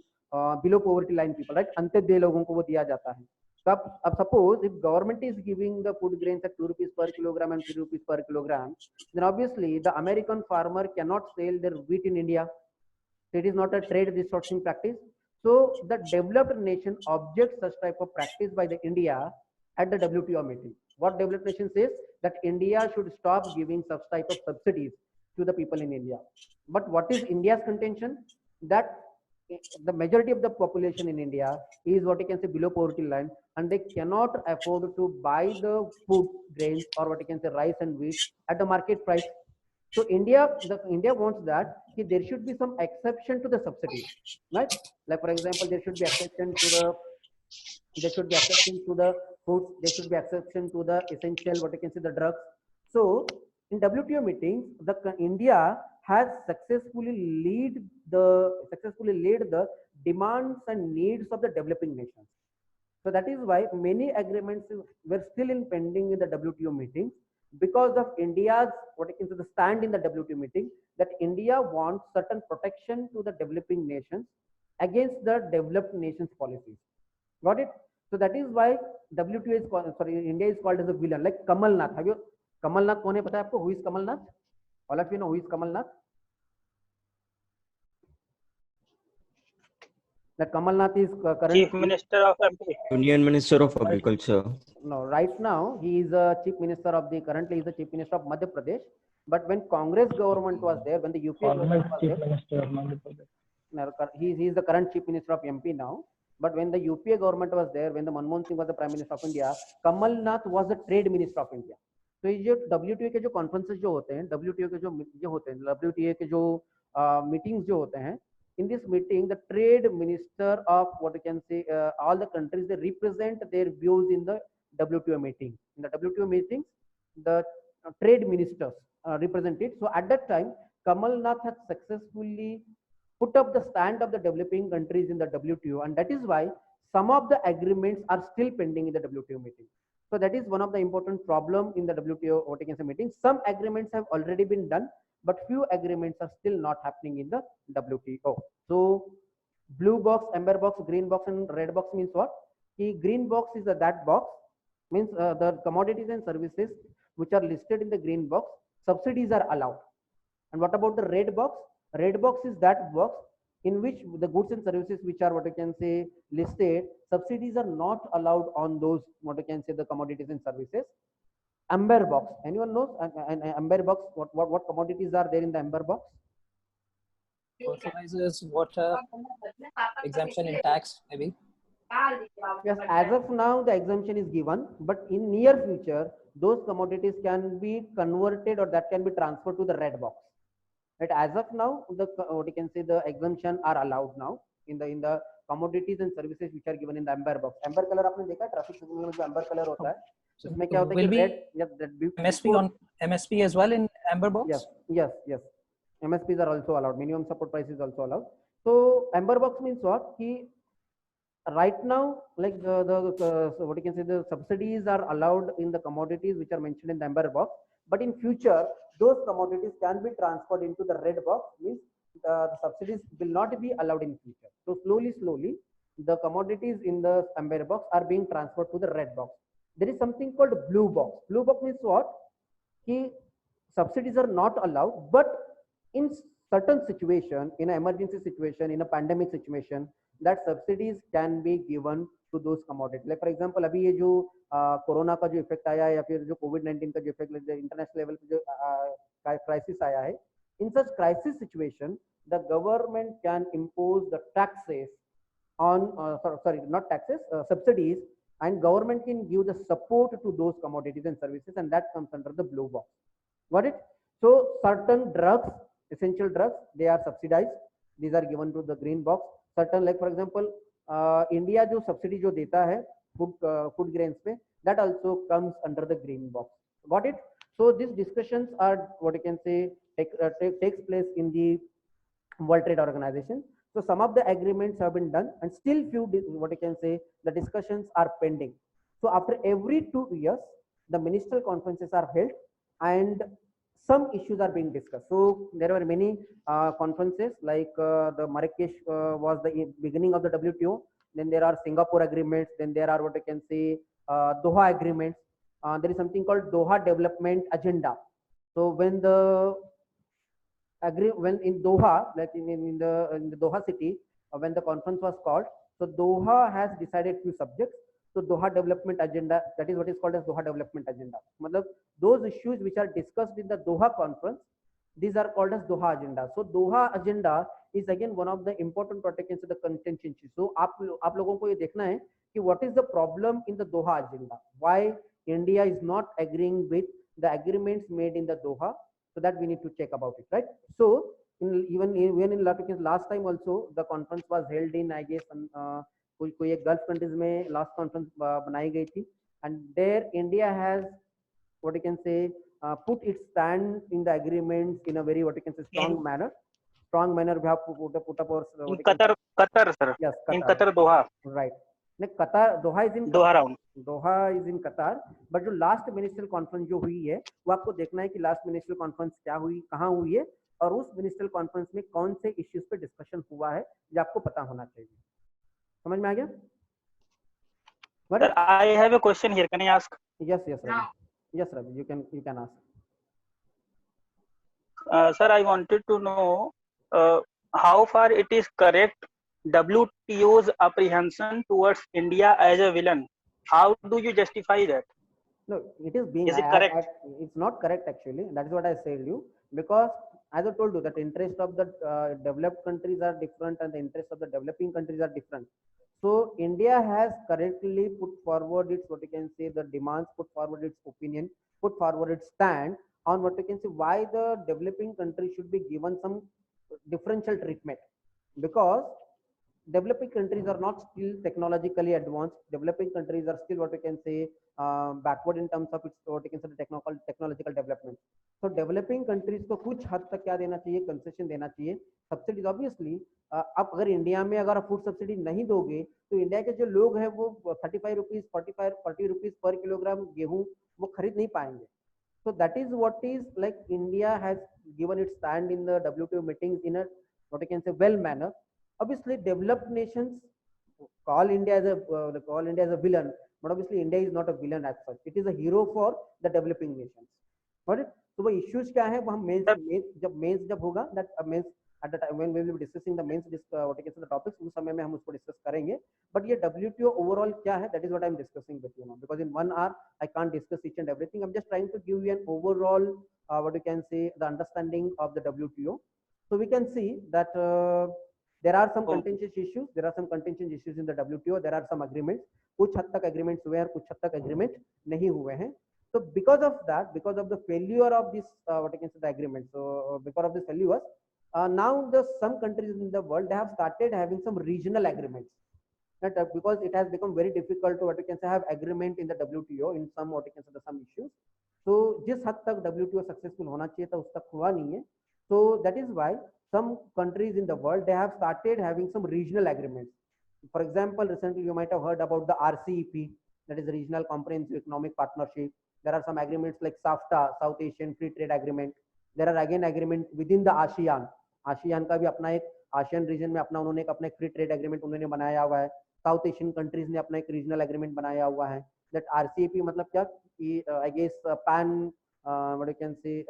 below poverty line people, right? Antyodaya लोगों को वो दिया जाता है. So अब suppose if government is giving the food grains at 2 rupees per kilogram and 3 rupees per kilogram, then obviously the American farmer cannot sell their wheat in India. So it is not a trade distortion practice. So the developed nation objects such type of practice by the India at the WTO meeting. What developed nation says? That India should stop giving such type of subsidies to the people in India. But what is India's contention? That the majority of the population in India is what you can say below poverty line, and they cannot afford to buy the food grains or what you can say rice and wheat at the market price. So India wants that there should be some exception to the subsidies, right? Like for example, there should be exception to the foods, there should be exception to the essential what you can say the drugs. So in WTO meetings, India has successfully led the demands and needs of the developing nations. So that is why many agreements were still in pending in the WTO meetings, because of India's what you can say the stand in the WTO meeting, that India wants certain protection to the developing nations against the developed nations policies. Got it? So that is why WTO is called, India is called as a villain. Like Kamal Nath. Have you Kamal Nath कौन है पता है आपको? Who is Kamal Nath? All of you know who is Kamal Nath? That Kamal Nath is current Chief Minister of MP. Union Minister of Agriculture. No, right now he is a Chief Minister of the, currently he is the Chief Minister of Madhya Pradesh. But when Congress government was there, when the UPA government was Chief there, Minister of Madhya Pradesh. he is the current Chief Minister of MP now. But when the UPA government was there, when the Manmohan Singh was the Prime Minister of India, Kamal Nath was the Trade Minister of India. तो ये जो WTO के जो conferences जो होते हैं, WTO के जो होते हैं, WTO के जो मीटिंग्स जो होते हैं, in this meeting the trade minister of what you can say all the countries, they represent their views in the WTO meeting. In the WTO meetings, the trade ministers represent it. So at that time, Kamal Nath has successfully put up the stand of the developing countries in the WTO, and that is why some of the agreements are still pending in the WTO meeting. So that is one of the important problem in the WTO what you can say meeting. Some agreements have already been done, but few agreements are still not happening in the WTO. So blue box, amber box, green box, and red box means what? The green box is that box, means the commodities and services which are listed in the green box, subsidies are allowed. And what about the red box? Red box is that box in which the goods and services which are what you can say listed, subsidies are not allowed on those what you can say the commodities and services. Amber box, anyone knows an amber box? What commodities are there in the amber box? Fertilizers, water, exemption in tax, maybe. Yes, as of now the exemption is given, but in near future those commodities can be converted or that can be transferred to the red box. Right? As of now, the what you can say the exemption are allowed now in the commodities and services which are given in the amber box. Amber color आपने देखा है traffic signal में जो amber color होता है, इसमें क्या होता है कि red, MSP on MSP as well in amber box? Yes. MSPs are also allowed. Minimum support price is also allowed. So amber box means what? Ki right now, like so what you can say the subsidies are allowed in the commodities which are mentioned in the amber box, but in future those commodities can be transferred into the red box, means the subsidies will not be allowed in future. So slowly the commodities in the amber box are being transferred to the red box. There is something called blue box. Blue box means what? Ki subsidies are not allowed, but in certain situation, in an emergency situation, in a pandemic situation, that subsidies can be given to those commodities. Like for example, अभी ये जो corona का जो effect आया है या फिर जो कोविड-19 का जो इफेक्ट इंटरनेशनल लेवल पे जो क्राइसिस आया है, in such crisis situation the government can impose the taxes on not taxes, subsidies, and government can give the support to those commodities and services, and that comes under the blue box. Got it? So certain drugs, essential drugs, they are subsidized, these are given to the green box. Certain, like for example, India जो subsidy जो देता है food grains पे, that also comes under the green box. Got it? So these discussions are what you can say takes place in the World Trade Organization. So some of the agreements have been done, and still few what you can say the discussions are pending. So after every 2 years, the ministerial conferences are held, and some issues are being discussed. So there were many conferences, like the Marrakesh was the beginning of the WTO. Then there are Singapore agreements. Then there are what you can say Doha agreements. There is something called Doha Development Agenda. So when in Doha, like in the Doha city, when the conference was called, so Doha has decided few subjects. So Doha Development Agenda, that is what is called as Doha Development Agenda. Matlab, those issues which are discussed in the Doha conference, these are called as Doha Agenda. So Doha Agenda is again one of the important protections of the contention issues. So आप लोगों को ये देखना है कि what is the problem in the Doha Agenda? Why India is not agreeing with the agreements made in the Doha? So that we need to check about it, right? So even in last time also the conference was held in, I guess, कोई एक gulf countries में last conference बनाई गई थी, and there India has what you can say put its stand in the agreements in a very what you can say strong manner. We have put up our Qatar, sir. Yes, Qatar. In Qatar, Doha. Right. Qatar, Doha is in Doha round. Doha is in Qatar, but जो last ministerial conference जो हुई है वो आपको देखना है कि last ministerial conference क्या हुई, कहाँ हुई है, और उस मिनिस्ट्रियल कॉन्फ्रेंस में कौन से इश्यूज पे डिस्कशन हुआ है जो आपको पता होना चाहिए. समझ में आ गया? Sir, I have a question here. Can I ask? Yes, Ravi. Yes, Ravi. You can ask. Sir, I wanted to know how far it is correct WTO's apprehension towards India as a villain. How do you justify that? No, it is being. Is it correct? It's not correct actually. That is what I said you, because as I told you that interest of the developed countries are different and the interest of the developing countries are different. So India has correctly put forward its what you can say the demands, put forward its opinion, put forward its stand on what you can say why the developing countries should be given some differential treatment, because developing countries are not still technologically advanced. Developing countries are still what we can say backward in terms of its what you can say the technological development. So developing countries को कुछ हद तक क्या देना चाहिए, concession देना चाहिए, subsidies obviously. अब अगर इंडिया में अगर फूड सब्सिडी नहीं दोगे तो इंडिया के जो लोग हैं वो 35 रुपीज 40 रुपीज पर किलोग्राम गेहूं वो खरीद नहीं पाएंगे. So that is what is like India has given its stand in the WTO meetings in a what you can say well manner. Obviously developed nations call India as a villain, but obviously India is not a villain as such. It is a hero for the developing nations. Got it? So वो issues क्या है वो हम mains जब होगा that mains at the time when we will be discussing the mains what you can say the topics उस समय में हम उसको discuss करेंगे. But ये WTO overall क्या है, that is what I am discussing with you now, because in 1 hour I can't discuss each and everything. I'm just trying to give you an overall what you can say the understanding of the WTO. So we can see that there are some contentious issues. There are some contentious issues in the WTO. There are some agreements. कुछ हद तक agreements हुए हैं, कुछ हद तक agreement नहीं हुए हैं. So because of that, because of the failure of this what I can say the agreement. So because of this failures, now some countries in the world they have started having some regional agreements. That because it has become very difficult to what you can say have agreement in the WTO in some what you can say the some issues. So जिस हद तक WTO successful होना चाहिए था उस तक हुआ नहीं है. So that is why some countries in the world they have started having some regional agreements. For example, recently you might have heard about the RCEP, that is Regional Comprehensive Economic Partnership. There are some agreements like SAFTA, South Asian Free Trade Agreement. There are again agreement within the ASEAN. ASEAN का भी अपना एक ASEAN region में अपना उन्होंने एक अपना एक free trade agreement उन्होंने बनाया हुआ है. South Asian countries ने अपना एक regional agreement बनाया हुआ है. That RCEP मतलब क्या कि I guess pan what you can say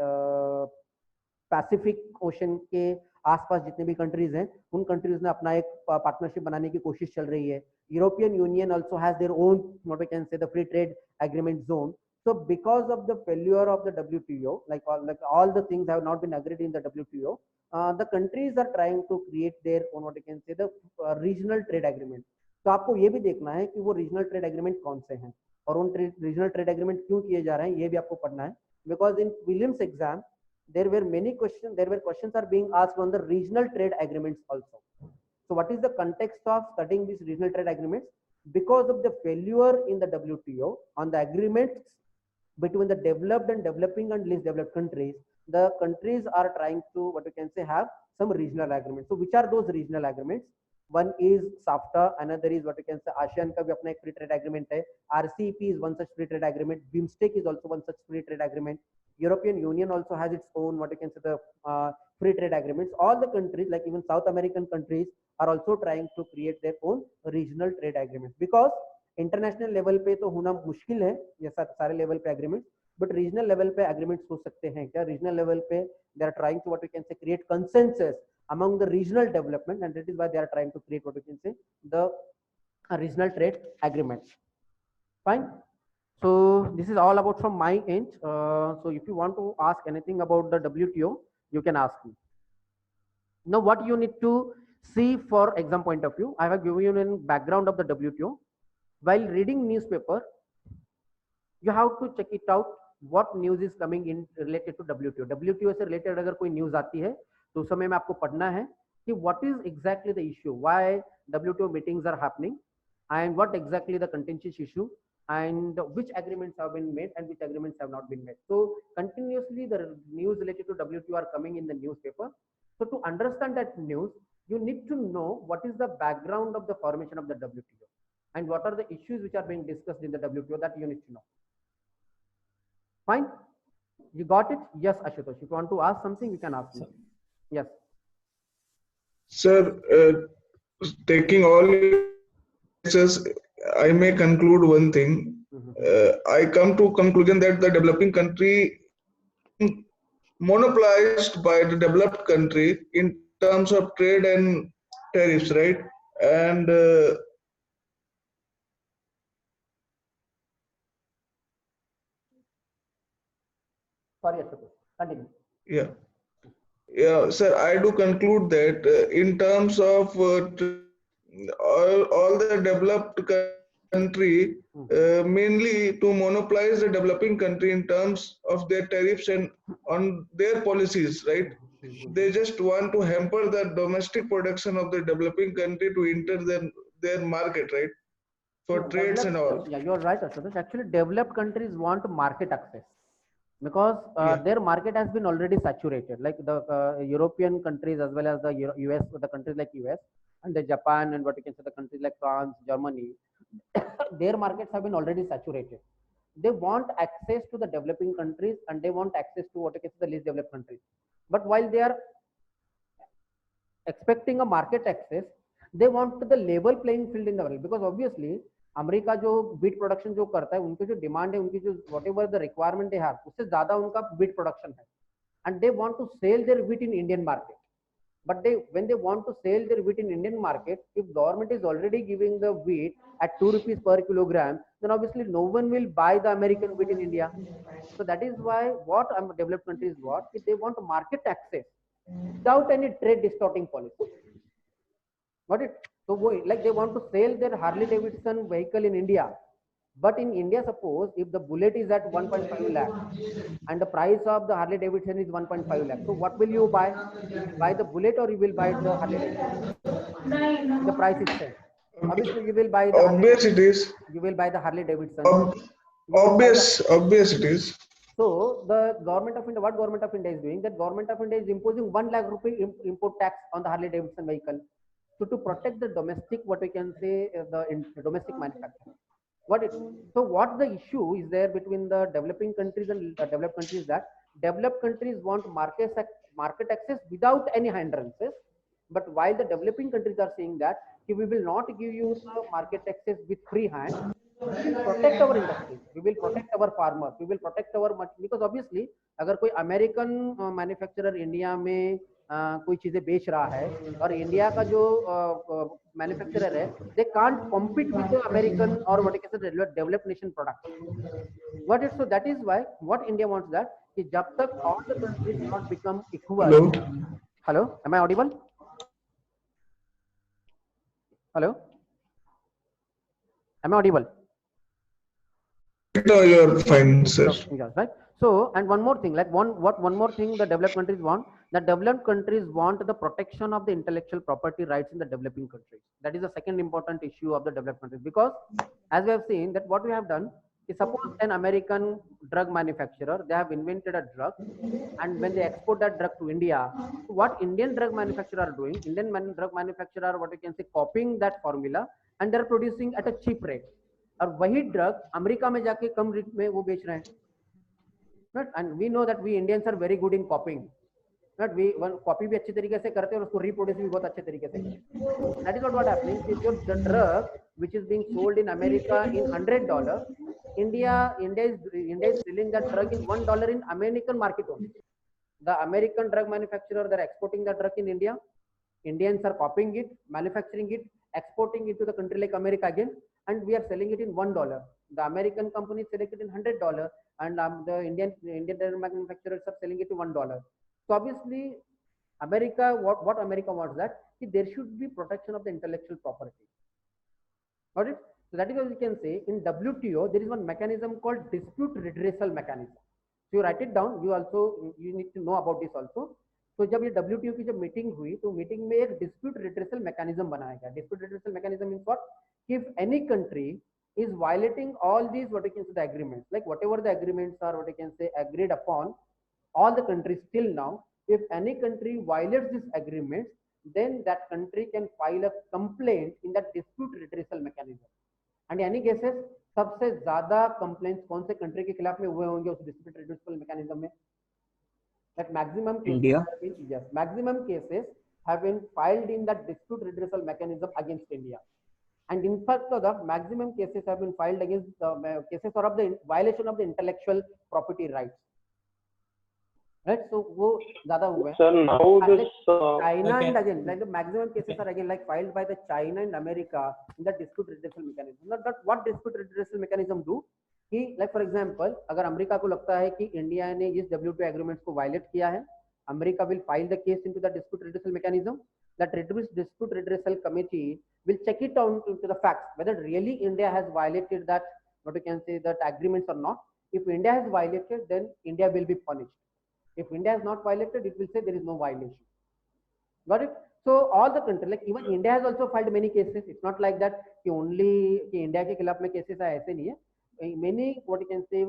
Pacific Ocean के आसपास जितने भी कंट्रीज हैं उन कंट्रीज में अपना एक पार्टनरशिप बनाने की कोशिश चल रही है. European Union also has their own what we can say the free trade agreement zone. So because of the failure of the WTO, like all the things have not been agreed in the WTO, the countries are trying to create their own what you can say the regional trade agreement. तो आपको ये भी देखना है कि वो regional trade agreement कौन से हैं और उन रीजनल ट्रेड एग्रीमेंट क्यों किए जा रहे हैं ये भी आपको पढ़ना है. Because in prelims exam there were questions are being asked on the regional trade agreements also. So what is the context of studying these regional trade agreements? Because of the failure in the WTO on the agreements between the developed and developing and least developed countries, the countries are trying to what we can say have some regional agreements. So which are those regional agreements? One is SAFTA, another is what we can say ASEAN का भी अपना एक free trade agreement है. RCEP is one such free trade agreement. BIMSTEC is also one such free trade agreement. European Union also has its own what you can say the free trade agreements. All the countries like even South American countries are also trying to create their own regional trade agreements because international level पे तो होना मुश्किल है ये सारे level पे agreements, but regional level पे agreements हो सकते हैं क्या. रीजनल लेवल पे they are trying to what we can say create consensus among the regional development, and that is why they are trying to create what we can say the regional trade agreements. Fine. So this is all about from my end. So if you want to ask anything about the WTO, you can ask me. Now what you need to see for exam point of view, I have given you a background of the WTO. While reading newspaper, you have to check it out what news is coming in related to WTO. WTO से related अगर कोई news आती है तो उस समय में आपको पढ़ना है कि what is exactly the issue, why WTO meetings are happening, and what exactly the contentious issue, and which agreements have been made and which agreements have not been made. So continuously the news related to WTO are coming in the newspaper. So to understand that news, you need to know what is the background of the formation of the WTO and what are the issues which are being discussed in the WTO, that you need to know. Fine. You got it? Yes, Ashutosh. If you want to ask something, you can ask me. Yes. Sir, taking all answers, I may conclude one thing. I come to conclusion that the developing country monopolized by the developed country in terms of trade and tariffs, right? And sorry, Ashutosh. Continue. Yeah, sir, I do conclude that in terms of all the developed country, mainly to monopolize the developing country in terms of their tariffs and on their policies, right? They just want to hamper the domestic production of the developing country to enter their market, right? For trades and all. Yeah, you're right, Ashutosh. Actually, developed countries want market access, because their market has been already saturated, like the European countries as well as the US, the countries like US and the Japan and what you can say the countries like France, Germany, their markets have been already saturated. They want access to the developing countries and they want access to what you can say the least developed countries. But while they are expecting a market access, they want the level playing field in the world, because obviously America जो beat production जो करता है, उनकी जो demand है, उनकी जो whatever the requirement they have, उससे ज्यादा उनका बीट प्रोडक्शन है, and they want to sell their wheat in Indian market. But when they want to sell their wheat in Indian market, if government is already giving the wheat at 2 rupees per kilogram, then obviously no one will buy the American wheat in India. So that is why what developed countries want is they want market access without any trade distorting policy. Got it? So like they want to sell their Harley Davidson vehicle in India, but in India, suppose if the Bullet is at 1.5 lakh and the price of the Harley Davidson is 1.5 lakh, so what will you buy? Buy the Bullet or you will buy the Harley Davidson? The price is same. Obviously, you will buy the obvious it is. You will buy the Harley Davidson. Obvious it is. So the government of India, what government of India is doing? That government of India is imposing 1 lakh rupee import tax on the Harley Davidson vehicle. So to protect the domestic, what we can say, the domestic manufacturing. So what the issue is there between the developing countries and developed countries, that developed countries want market access without any hindrances, but while the developing countries are saying that we will not give you the market access with free hand, we will protect our industries, we will protect our farmers, we will protect our, because obviously अगर कोई American manufacturer India में कोई चीजें बेच रहा है और India का जो मैन्युफैक्चरर है, they can't compete with the American और what is the developed nation product. What is, so that is why what India wants that कि जब तक all the countries not become equal. Hello, am I audible? Hello, am I audible? No, you're fine, sir. Yes, right. So, and one more thing, like one more thing the developed countries want. The developed countries want the protection of the intellectual property rights in the developing countries. That is the second important issue of the developed countries, because as we have seen that what we have done is, suppose an American drug manufacturer, they have invented a drug, and when they export that drug to India, what Indian drug manufacturer are doing, drug manufacturer, what you can say, copying that formula and they're producing at a cheap rate, और वही drug America में जाके कम rate में वो बेच रहे हैं, right? And we know that we Indians are very good in copying, right? We copy भी अच्छी तरीके से करते हैं और उसको रिप्रोड्यूस भी बहुत अच्छे तरीके से। That is what happening, if your drug which is being sold in America in $100, India is selling that drug in $1 in American market only. The American drug manufacturer, they're exporting the drug in India. Indians are copying it, manufacturing it, exporting it to the country like America again, and we are selling it in $1. The American company selling it in $100, and the Indian drug manufacturers are selling it to $1. So obviously, America, what America wants that there should be protection of the intellectual property. Got it? So that is what we can say. In WTO, there is one mechanism called dispute redressal mechanism. So you write it down. You need to know about this also. तो जब ये WTO की जब meeting हुई तो meeting में एक dispute redressal mechanism बनाया गया। Dispute redressal mechanism means what, if any country is violating all these what you can say the agreements, like whatever the agreements are what you can say agreed upon, all the countries till now, if any country violates these agreements, then that country can file a complaint in that dispute redressal mechanism. And any cases, सबसे ज्यादा complaints कौन से country के खिलाफ में हुए होंगे उस dispute redressal mechanism में? That maximum cases India. Yes, maximum cases have been filed in that dispute redressal mechanism against India. And in fact, the maximum cases have been filed against cases of the violation of the intellectual property rights. Right? So, wo zyada hua hai. Sir, now this China and again, like the maximum cases are again like filed by the China and America in the dispute redressal mechanism. Not what dispute redressal mechanism do? कि like for example, अगर America को लगता है कि India ने इस WTO agreements को violate किया है, America will file the case into the dispute redressal mechanism. That dispute redressal committee will check it out into the facts whether really India has violated that what you can say that agreements or not. If India has violated, then India will be punished. If India has not violated, it will say there is no violation. Got it? So all the countries, like even India has also filed many cases. It's not like that कि only कि India के खिलाफ में cases है, ऐसे नहीं है. Many what you can say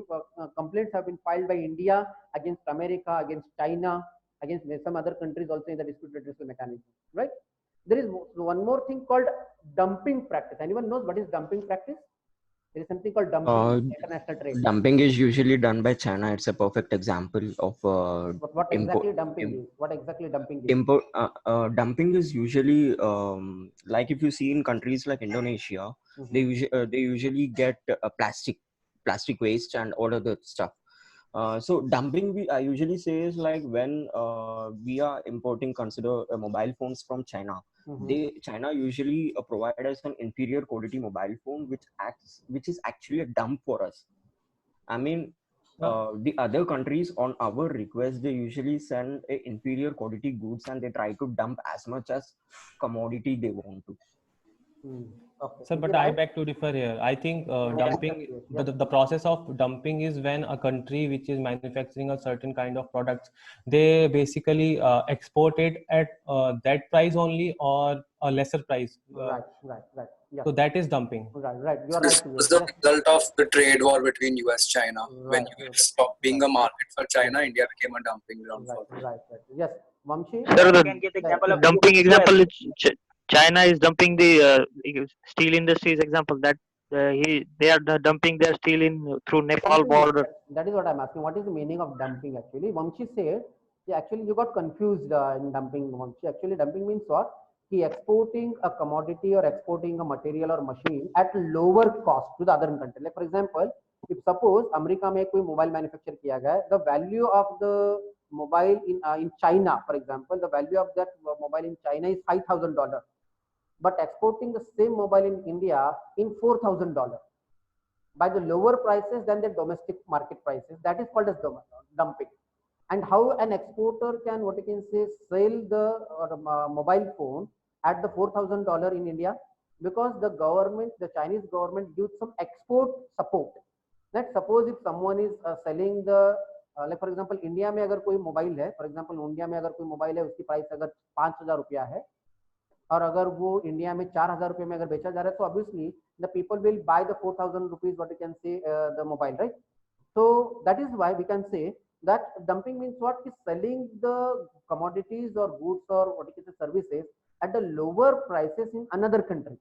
complaints have been filed by India against America, against China, against some other countries also in the dispute redressal mechanism, right? There is one more thing called dumping practice. Anyone knows what is dumping practice? There is something called dumping in international trade. Dumping is usually done by China. It's a perfect example of what exactly dumping is? What exactly dumping is? Dumping is usually like if you see in countries like Indonesia, they usually get plastic waste and all other stuff. So dumping, I usually say is like when we are importing, consider mobile phones from China. China usually provide us an inferior quality mobile phone, which is actually a dump for us. I mean, the other countries on our request, they usually send a inferior quality goods and they try to dump as much as commodity they want to. Okay. Sir, but I beg to differ here. I think dumping, the process of dumping is when a country which is manufacturing a certain kind of products, they basically export it at that price only or a lesser price. Right. Yeah. So that is dumping. Right. You are right. This was the result of the trade war between US China. When US stopped being a market for China, India became a dumping ground for them. Right. Yes, Vamshi. Sir, the dumping example is China is dumping the steel industry's example that they are dumping their steel in through Nepal border. That is what I'm asking. What is the meaning of dumping actually? Vamshi said, actually you got confused in dumping. Vamshi, actually dumping means what? He exporting a commodity or exporting a material or machine at lower cost to the other country. Like for example, if suppose America में कोई mobile manufacture किया गया है, the value of the mobile in China, for example, the value of that mobile in China is $5,000, but exporting the same mobile in India in $4,000 by the lower prices than the domestic market prices. That is called as dumping. And how an exporter can, what you can say, sell the mobile phone at the $4,000 in India? Because the government, the Chinese government, gives some export support. That suppose if someone is selling the like for example India में अगर कोई mobile है, for example India में अगर कोई mobile है, उसकी price अगर 5,000 रुपया है और अगर वो इंडिया में 4,000 रुपये में अगर बेचा जा रहा है, तो obviously the people will buy the 4,000 rupees, what you can say, the mobile, right? So that is why we can say that dumping means what is selling the commodities or goods or what you can say services at the lower prices in another country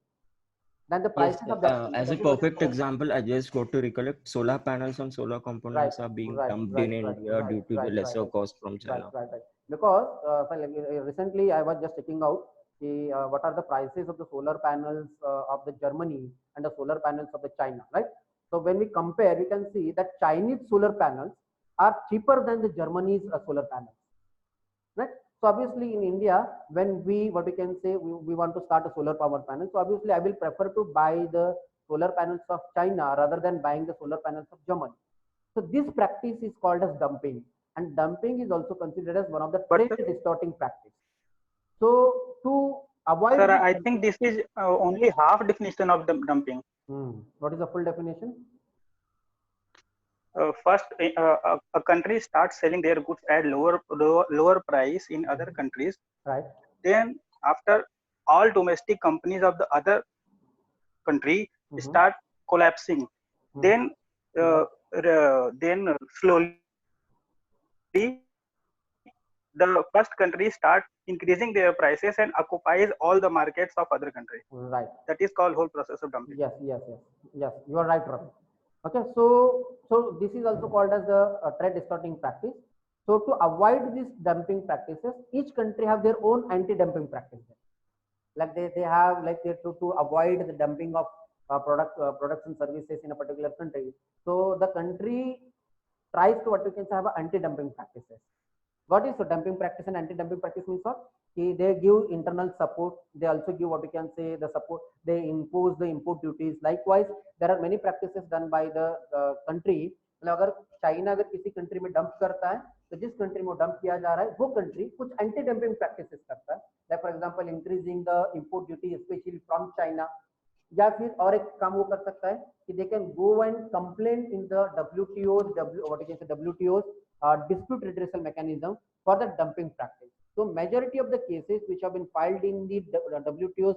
than the prices of that. As a perfect example, I just got to recollect solar panels and solar components are being dumped in India due to the lesser cost from China. Right. Because recently I was just checking out what are the prices of the solar panels of the Germany and the solar panels of the China, right? So when we compare, we can see that Chinese solar panels are cheaper than the Germany's solar panels, right? So obviously in India, when we, what we can say, we want to start a solar power panel. So obviously I will prefer to buy the solar panels of China rather than buying the solar panels of Germany. So this practice is called as dumping, and dumping is also considered as one of the trade distorting practice. So to avoid, sir, I think this is only half definition of dumping. What is the full definition? First, a country starts selling their goods at lower price in other countries. Right. Then, after all domestic companies of the other country start collapsing, then slowly the first country start increasing their prices and occupies all the markets of other countries. Right. That is called whole process of dumping. Yes. You are right, Ravi. Okay, so this is also called as the trade distorting practice. So to avoid these dumping practices, each country have their own anti-dumping practices. Like they have like they to avoid the dumping of products and services in a particular country. So the country tries to, what you can say, have anti-dumping practices. What is the dumping practice and anti-dumping practice means what? They give internal support. They also give, what you can say, the support. They impose the import duties. Likewise, there are many practices done by the country. अगर China अगर किसी country में dump करता है, तो जिस country में dump किया जा रहा है वो कंट्री कुछ एंटी डंपिंग प्रैक्टिसेस करता है, like for example increasing the import duty specially from China, या फिर और एक काम वो कर सकता है कि they can go and complain in the WTO's dispute redressal mechanism for the dumping practice. So majority of the cases which have been filed in the WTO's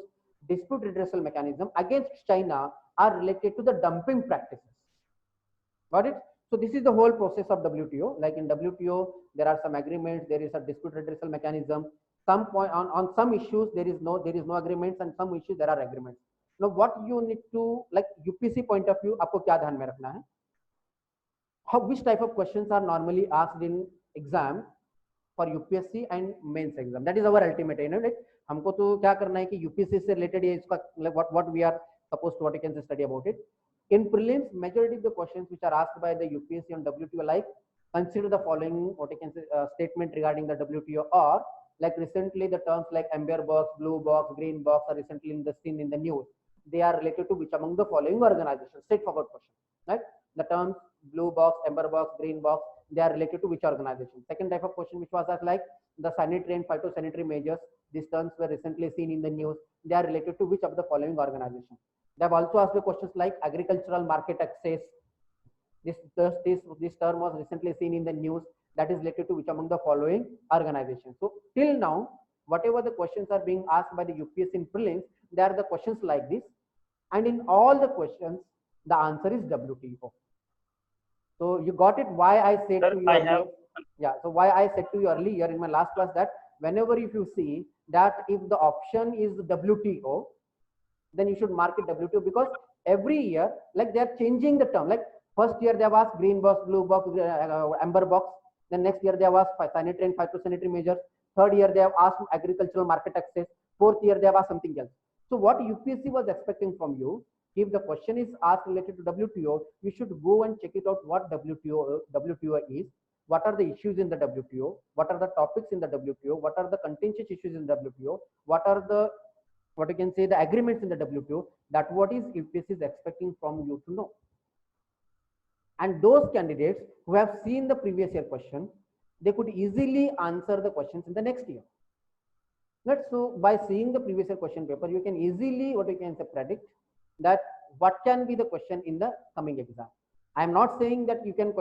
dispute redressal mechanism against China are related to the dumping practices. Got it? So this is the whole process of WTO. Like in WTO, there are some agreements, there is a dispute redressal mechanism. Some point on some issues there is no agreements, and some issues there are agreements. Now what you need to, like UPSC point of view, आपको क्या ध्यान में रखना है? Which type of questions are normally asked in exam for UPSC and mains exam? That is our ultimate aim. Like हमको तो क्या करना है कि UPSC से related ये इसका what we are supposed to, what you can study about it. In prelims, majority of the questions which are asked by the UPSC on WTO, like consider the following, what you can say, statement regarding the WTO, or like recently the terms like amber box, blue box, green box are recently seen in the news. They are related to which among the following organizations? Straightforward question, right? The terms blue box, amber box, green box, they are related to which organization? Second type of question which was asked, like the sanitary and phytosanitary measures, these terms were recently seen in the news. They are related to which of the following organizations? They have also asked the questions like agricultural market access. This term was recently seen in the news. That is related to which among the following organizations? So till now, whatever the questions are being asked by the UPSC in prelims, they are the questions like this. And in all the questions, the answer is WTO. So you got it. Why I said to you earlier, so why I said to you earlier in my last class that whenever if you see that if the option is WTO, then you should mark it WTO, because every year, like they are changing the term. Like first year they have asked green box, blue box, amber box. Then next year they have asked sanitary and phytosanitary measures. Third year they have asked agricultural market access. Fourth year they have asked something else. So what UPSC was expecting from you, if the question is asked related to WTO, you should go and check it out what WTO is. what are the issues in the WTO, what are the topics in the WTO, what are the contentious issues in the WTO, what are the, what you can say, the agreements in the WTO, that what is UPSC is expecting from you to know. And those candidates who have seen the previous year question, they could easily answer the questions in the next year. So by seeing the previous year question paper, you can easily, what you can say, predict that what can be the question in the coming exam. I am not saying that you can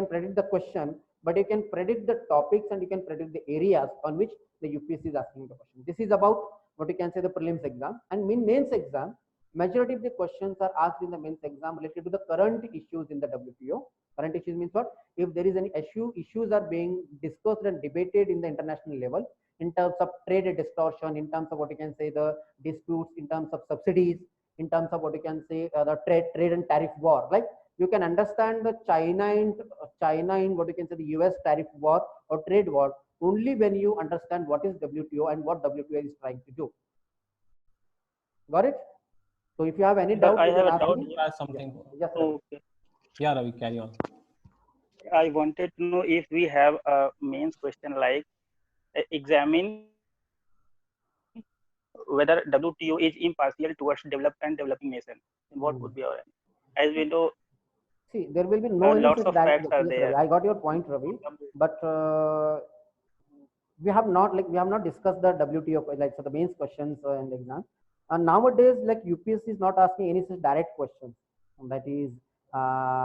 predict the question, but you can predict the topics and you can predict the areas on which the UPSC is asking the question. This is about what you can say the prelims exam. And in mains exam, majority of the questions are asked in the mains exam related to the current issues in the WTO. Current issues means what? If there is any issues are being discussed and debated in the international level in terms of trade distortion, in terms of what you can say the disputes, in terms of subsidies, in terms of what you can say the trade and tariff war. Like you can understand the China in what you can say the US tariff war or trade war only when you understand what is WTO and what WTO is trying to do. Got it? So if you have any doubt, I have a doubt. Something. Yes, Okay. Yeah, Ravi, carry on. I wanted to know if we have a mains question like examine whether WTO is impartial towards developed and developing nation. What would be our answer? As we know, see, there will be no lots of direct, facts are yes, there. Ravi, I got your point, Ravi, but we have not discussed the WTO like for the mains questions in the exam. And nowadays, like UPSC is not asking any such direct questions. That is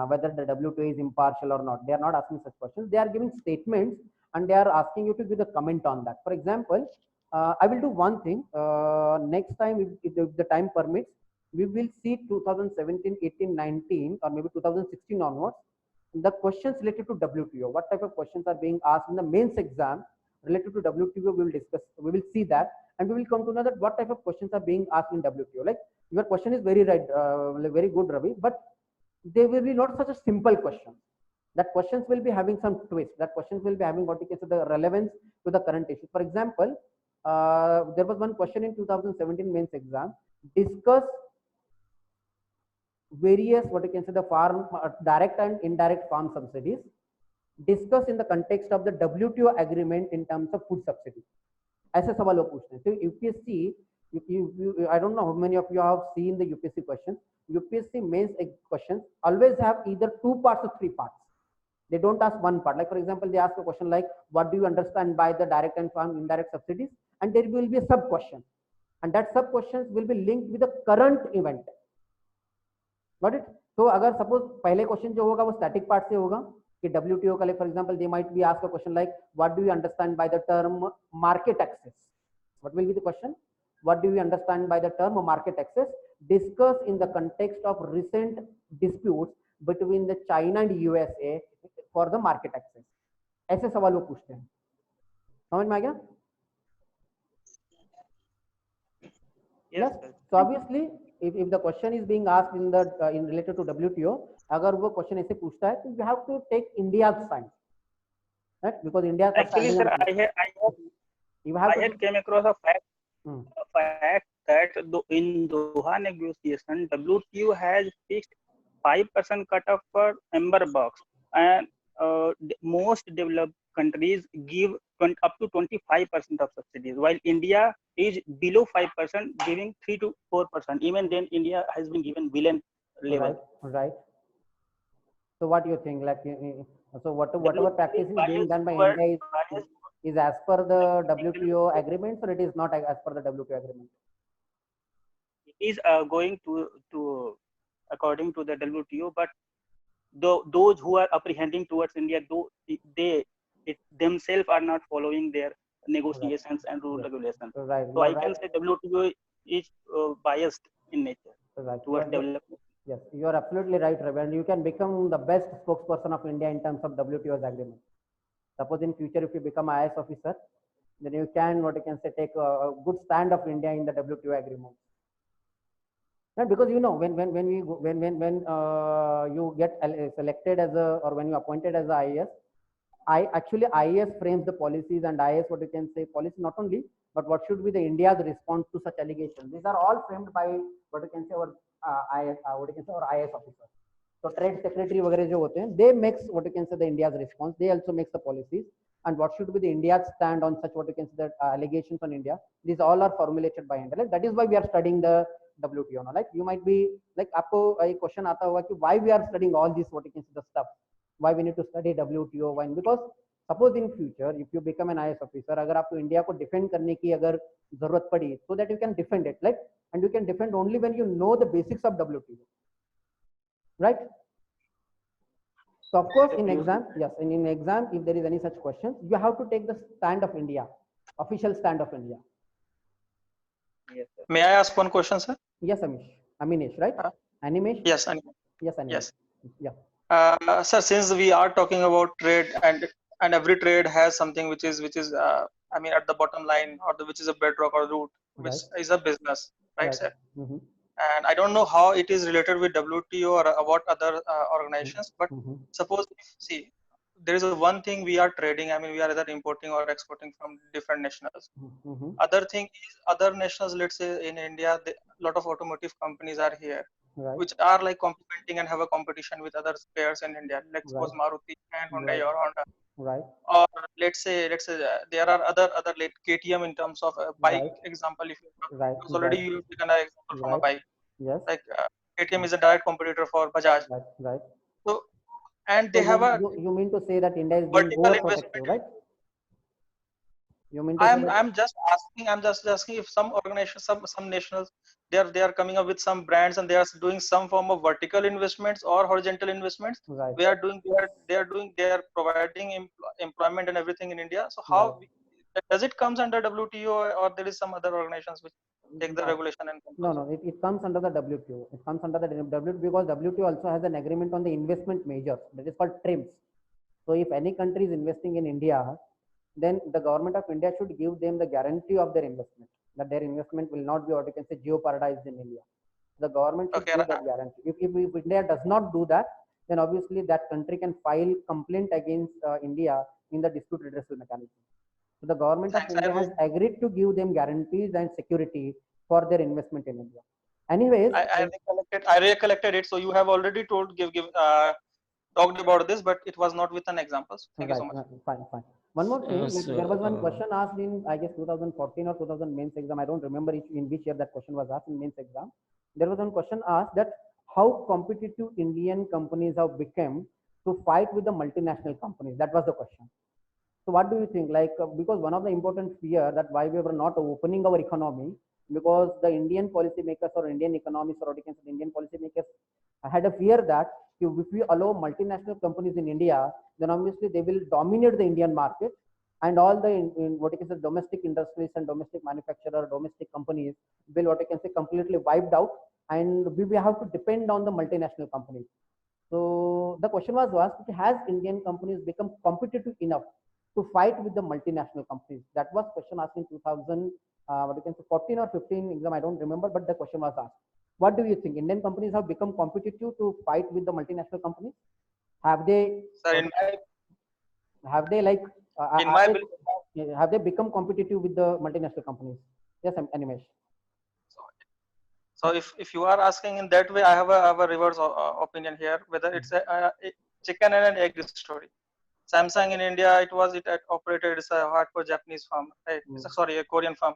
whether the WTO is impartial or not. They are not asking such questions. They are giving statements and they are asking you to give a comment on that. For example, I will do one thing. Next time, if the time permits, we will see 2017, 18, 19, or maybe 2016 onwards, the questions related to WTO. What type of questions are being asked in the mains exam related to WTO? We will discuss. We will see that, and we will come to know that what type of questions are being asked in WTO. Like your question is very right, very good, Ravi, but they will be not such a simple question. That questions will be having some twist. That questions will be having what you can say the relevance to the current issue. For example, there was one question in 2017 mains exam. Discuss various what you can say the farm direct and indirect farm subsidies. Discuss in the context of the WTO agreement in terms of food subsidy. ऐसे सवाल वो पूछते हैं. So UPSC, I don't know how many of you have seen the UPSC questions. UPSC mains questions always have either 2 parts or 3 parts. They don't ask one part. Like for example, they ask a question like, what do you understand by the direct and farm indirect subsidies? And there will be a sub question, and that sub questions will be linked with the current event. Got it? So अगर suppose पहले question जो होगा वो static part से होगा कि WTO का, like for example, they might be asked a question like, what do you understand by the term market access? What will be the question? What do you understand by the term market access? Discuss in the context of recent disputes between the China and USA for the market access. ऐसे सवाल वो पूछते हैं. समझ में आ गया? Yes. So obviously, if the question is being asked in the in related to WTO, अगर वो question ऐसे पूछता है, तो you have to take India's side, right? Because India actually, sir, I had came across a fact that in Doha negotiation, WTO has fixed 5% cutoff for amber box, and most developed countries give up to 25% of subsidies, while India is below 5%, giving 3 to 4%. Even then, India has been given villain level. Right. So what do you think? Like, so whatever practice is being done by India is as per the WTO agreements, or it is not as per the WTO agreement? It is going to according to the WTO, but those who are apprehending towards India, they themselves are not following their negotiations and rule regulations. Right. So I can say WTO is biased in nature towards development. Yes, you are absolutely right, Ravi, and you can become the best spokesperson of India in terms of WTO's agreement. Suppose in future, if you become IAS officer, then you can, what you can say, take a good stand of India in the WTO agreement. Right? Because you know, when you get selected as or when you appointed as a IAS, IAS frames the policies, and IAS, what you can say, policy not only, but what should be the India's response to such allegations. These are all framed by what you can say our IAS officer. So trade secretary वगैरह जो होते हैं, they makes what you can say the India's response. They also makes the policies and what should be the India's stand on such what you can say that allegations on India. These all are formulated by India. Like that is why we are studying the WTO. Now, like you might be like आपको एक question आता होगा कि why we are studying all this what you can say the stuff. Why we need to study WTO? Why? Because suppose in future if you become an IS officer, अगर आपको India को defend करने की अगर जरूरत पड़ी, so that you can defend it, like, and you can defend only when you know the basics of WTO, right? So of course in exam, yes, and in exam if there is any such questions, you have to take the stand of India, official stand of India. Yes, sir. May I ask one question, sir? Yes, Aminesh, right? Animesh? Yes, Animesh. Yes, Animesh. Yes. Yeah. Sir, since we are talking about trade and every trade has something which is I mean at the bottom line or which is a bedrock or root, which is a business, right, sir? Mm-hmm. And I don't know how it is related with WTO or what other organizations, but suppose see there is one thing we are trading. I mean we are either importing or exporting from different nationals. Other thing is other nationals. Let's say in India, a lot of automotive companies are here, which are like competing and have a competition with other players in India. Let's suppose Maruti and Hyundai or Honda. Right. Or let's say there are other like KTM in terms of a bike example. If you because already you have taken an example from a bike. Yes. Like KTM is a direct competitor for Bajaj. Right. So and they so have you mean to say that India is being vertical overprotective, investment. right? You mean to say that? I'm just asking if some organizations, some nationals, they are coming up with some brands and they are doing some form of vertical investments or horizontal investments. Right. They are providing employment and everything in India. So how does it comes under WTO or there is some other organizations which take the regulation and no, it comes under the WTO. It comes under the WTO because WTO also has an agreement on the investment measures that is called TRIPS. So if any country is investing in India, then the government of India should give them the guarantee of their investment, that their investment will not be what you can say jeopardized in India. The government should give that guarantee. If India does not do that, then obviously that country can file complaint against India in the dispute redressal mechanism. So the government of India has agreed to give them guarantees and security for their investment in India. Anyways, I recollected it. So you have already talked about this, but it was not with an example. So thank you so much. Fine. One more thing, there was one question asked in, I guess, 2014 or 2000 mains exam. I don't remember in which year that question was asked in mains exam. There was one question asked that how competitive Indian companies have become to fight with the multinational companies. That was the question. So what do you think? Like, because one of the important fear that why we were not opening our economy, because the Indian policymakers or Indian economists or Indian policymakers had a fear that if we allow multinational companies in India, then obviously they will dominate the Indian market, and all the what you can say domestic industries and domestic manufacturer, domestic companies will what you can say completely wiped out, and we will have to depend on the multinational companies. So the question was asked: has Indian companies become competitive enough to fight with the multinational companies? That was question asked in 2000, what you can say 14 or 15 exam. I don't remember, but the question was asked. What do you think? Indian companies have become competitive to fight with the multinational companies? Have they? Sir, have they like? Have they become competitive with the multinational companies? Yes, Animesh. So if you are asking in that way, I have a reverse opinion here. Whether it's a chicken and an egg story. Samsung in India, it operated as a hardcore Japanese firm. Right? Sorry, a Korean firm.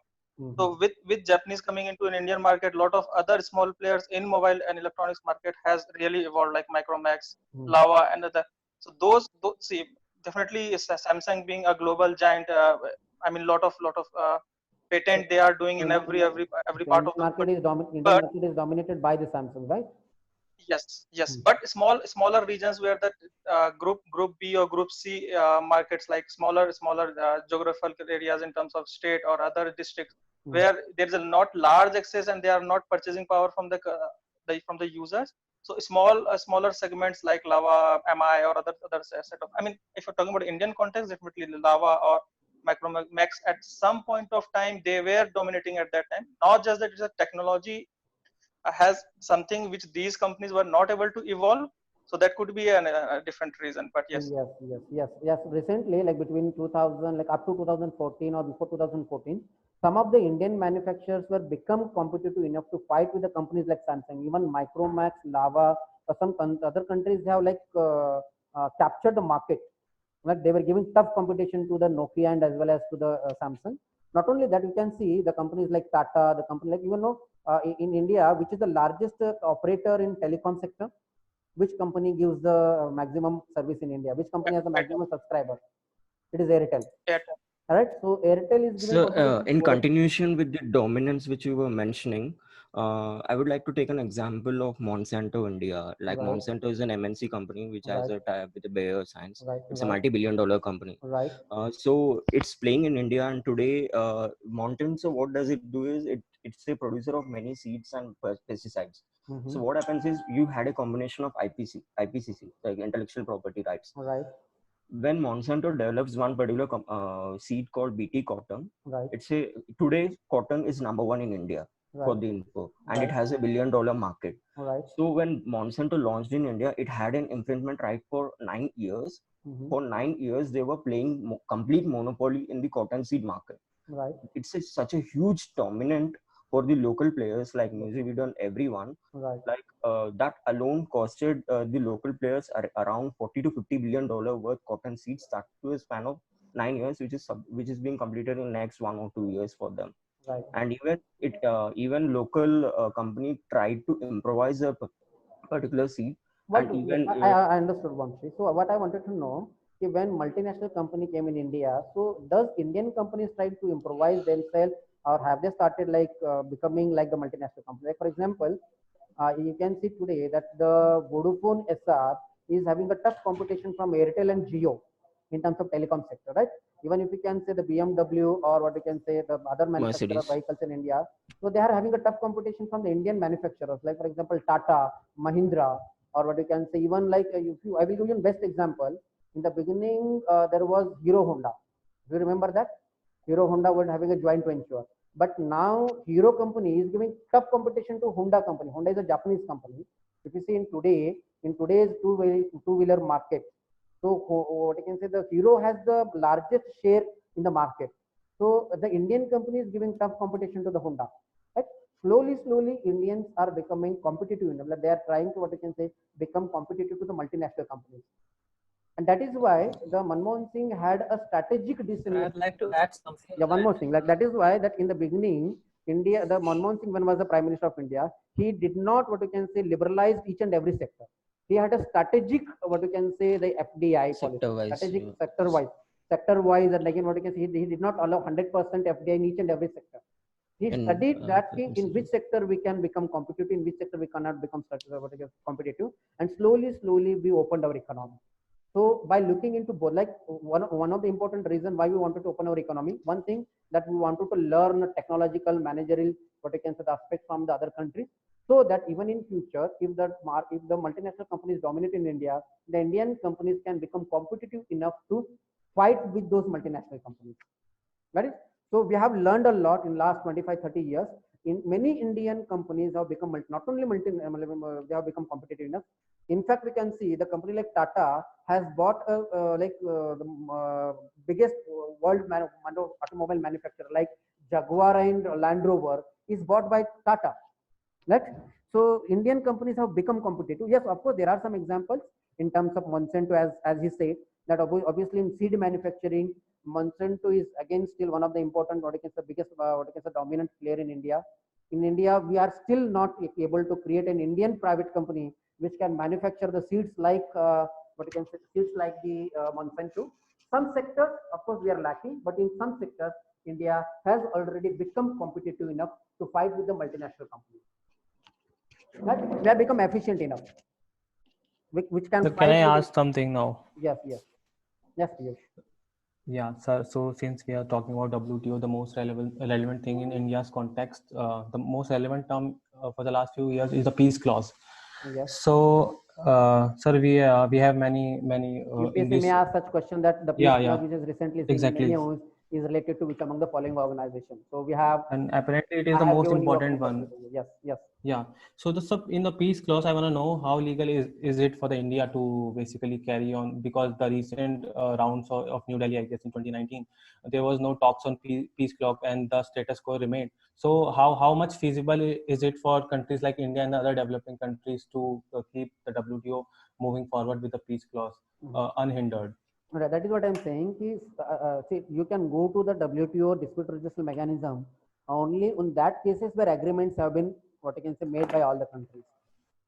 So with Japanese coming into an Indian market, a lot of other small players in mobile and electronics market has really evolved, like Micromax, Lava, and other. So those see definitely Samsung being a global giant. I mean, lot of patent they are doing in every part of the market. Indian market is dominated by the Samsung, right? Yes. But smaller regions where the group B or group C markets, like smaller geographical areas in terms of state or other districts, where there is a not large access and they are not purchasing power from the users. So smaller segments like Lava, MI or other set of. I mean, if you're talking about Indian context, definitely Lava or Micromax at some point of time they were dominating at that time. Not just that it's a technology has something which these companies were not able to evolve, so that could be a different reason. But yes. Recently, like between 2000, like up to 2014 or before 2014, some of the Indian manufacturers were become competitive enough to fight with the companies like Samsung. Even Micromax, Lava, other countries have like captured the market. Like they were giving tough competition to the Nokia and as well as to the Samsung. Not only that, you can see the companies like Tata, the company like in India, which is the largest operator in telecom sector. Which company gives the maximum service in India? Which company has the maximum subscriber? It is Airtel. All right. So Airtel is giving. So, in continuation with the dominance which you were mentioning, I would like to take an example of Monsanto India. Like Right. Monsanto is an MNC company which has Right. a tie-up with the Bayer Science. Right. It's a Right. multi-billion-dollar company. Right. So it's playing in India, and today Monsanto, what does it do is it's a producer of many seeds and pesticides. Mhm. So what happens is you had a combination of IPCC, like intellectual property rights. Right. When Monsanto develops one particular seed called BT cotton, Right. today cotton is number one in India for Right. the info, and Right. it has $1 billion market. Right. So when Monsanto launched in India, it had an infringement right for 9 years. Mhm. For 9 years, they were playing complete monopoly in the cotton seed market. Right. It's such a huge dominant for the local players like Nuzivid and everyone. Right. Like that alone costed the local players around $40 to $50 billion worth cotton seeds, that to a span of 9 years, which is being completed in the next 1 or 2 years for them. Right. And even local company tried to improvise a particular seed. What And even I understood, Vamshi. So what I wanted to know, when multinational company came in India, so does Indian companies try to improvise themselves, or have they started like becoming like the multinational company? Like for example, you can see today that the Vodafone SR is having a tough competition from Airtel and Jio in terms of telecom sector, right? Even if you can say the BMW or what you can say the other manufacturer Mercedes. vehicles in India, so they are having a tough competition from the Indian manufacturers, like for example Tata, Mahindra, or what you can say even like I will give you best example. In the beginning, there was Hero Honda. Do you remember that? Hero Honda was having a joint venture. But now Hero company is giving tough competition to Honda company. Honda is a Japanese company. If you see in today's two-wheeler market, so what you can say, the Hero has the largest share in the market. So the Indian company is giving tough competition to the Honda. Right? Slowly, Indians are becoming competitive enough. They are trying to, what you can say, become competitive to the multinational companies. And that is why the Manmohan Singh had a strategic disinvestment. I'd like to add something. Yeah, one more thing. Like that is why that in the beginning, India, the Manmohan Singh, when was the Prime Minister of India, he did not, what you can say, liberalize each and every sector. He had a strategic, what you can say, the FDI policy, strategic sector-wise, and again, what you can say, he did not allow 100% FDI in each and every sector. He studied that in which sector we can become competitive, in which sector we cannot become competitive, and slowly we opened our economy. So by looking into both, like one of the important reasons why we wanted to open our economy, one thing that we wanted to learn technological, managerial, what you can say, the aspects from the other countries, so that even in future, if the multinational companies dominate in India, the Indian companies can become competitive enough to fight with those multinational companies. Right? So we have learned a lot in last 25-30 years. In many Indian companies have become not only they have become competitive enough. In fact, we can see the company like Tata has bought the biggest world automobile manufacturer like Jaguar and Land Rover is bought by Tata. Right? So Indian companies have become competitive. Yes, of course, there are some examples in terms of Monsanto, as he said, that obviously in seed manufacturing, Monsanto is again still one of the important, the biggest, dominant player in India. In India, we are still not able to create an Indian private company which can manufacture the seeds like seeds like the Monsanto. Some sectors, of course, we are lacking, but in some sectors, India has already become competitive enough to fight with the multinational companies. Right? We have become efficient enough. Which can. So can I ask something now? Yes, Piyush. Yeah, sir. So since we are talking about WTO, the most relevant thing in India's context, the most relevant term for the last few years is the peace clause. Yes. So, sir, we have many. UPSC may ask such question that the peace clause which is recently exactly is related to which among the following organizations. So we have, and apparently it is I the have most given you a important few one. percentages. Yes, yes. Yeah. So the in the peace clause, I want to know how legal is it for the India to basically carry on, because the recent rounds of New Delhi, I guess in 2019, there was no talks on peace clause and the status quo remained. So how much feasible is it for countries like India and other developing countries to keep the WTO moving forward with the peace clause unhindered? Right, that is what I'm saying. Is see, you can go to the WTO dispute resolution mechanism only in that cases where agreements have been, what I can say, made by all the countries.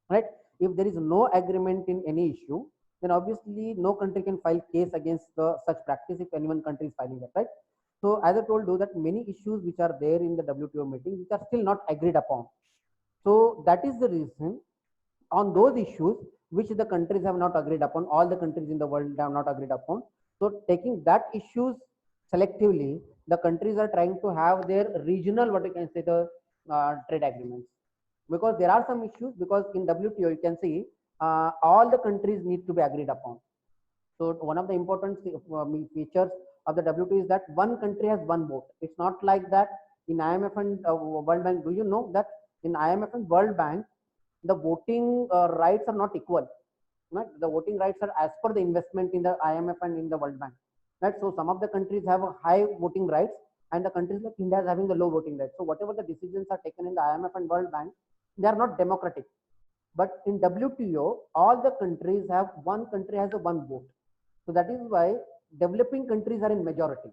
Right? If there is no agreement in any issue, then obviously no country can file case against the such practice if any one country is filing that. Right? So as I told you that many issues which are there in the WTO meeting which are still not agreed upon. So that is the reason on those issues which the countries have not agreed upon, all the countries in the world have not agreed upon. So taking that issues selectively, the countries are trying to have their regional, what you can say, the trade agreements. Because there are some issues, because in WTO you can see all the countries need to be agreed upon. So one of the important features of the WTO is that one country has one vote. It's not like that in IMF and World Bank. Do you know that in IMF and World Bank, the voting rights are not equal. Right? The voting rights are as per the investment in the IMF and in the World Bank. Right? So some of the countries have a high voting rights, and the countries like India is having the low voting rights. So whatever the decisions are taken in the IMF and World Bank, they are not democratic. But in WTO, all the countries have, one country has a one vote. So that is why developing countries are in majority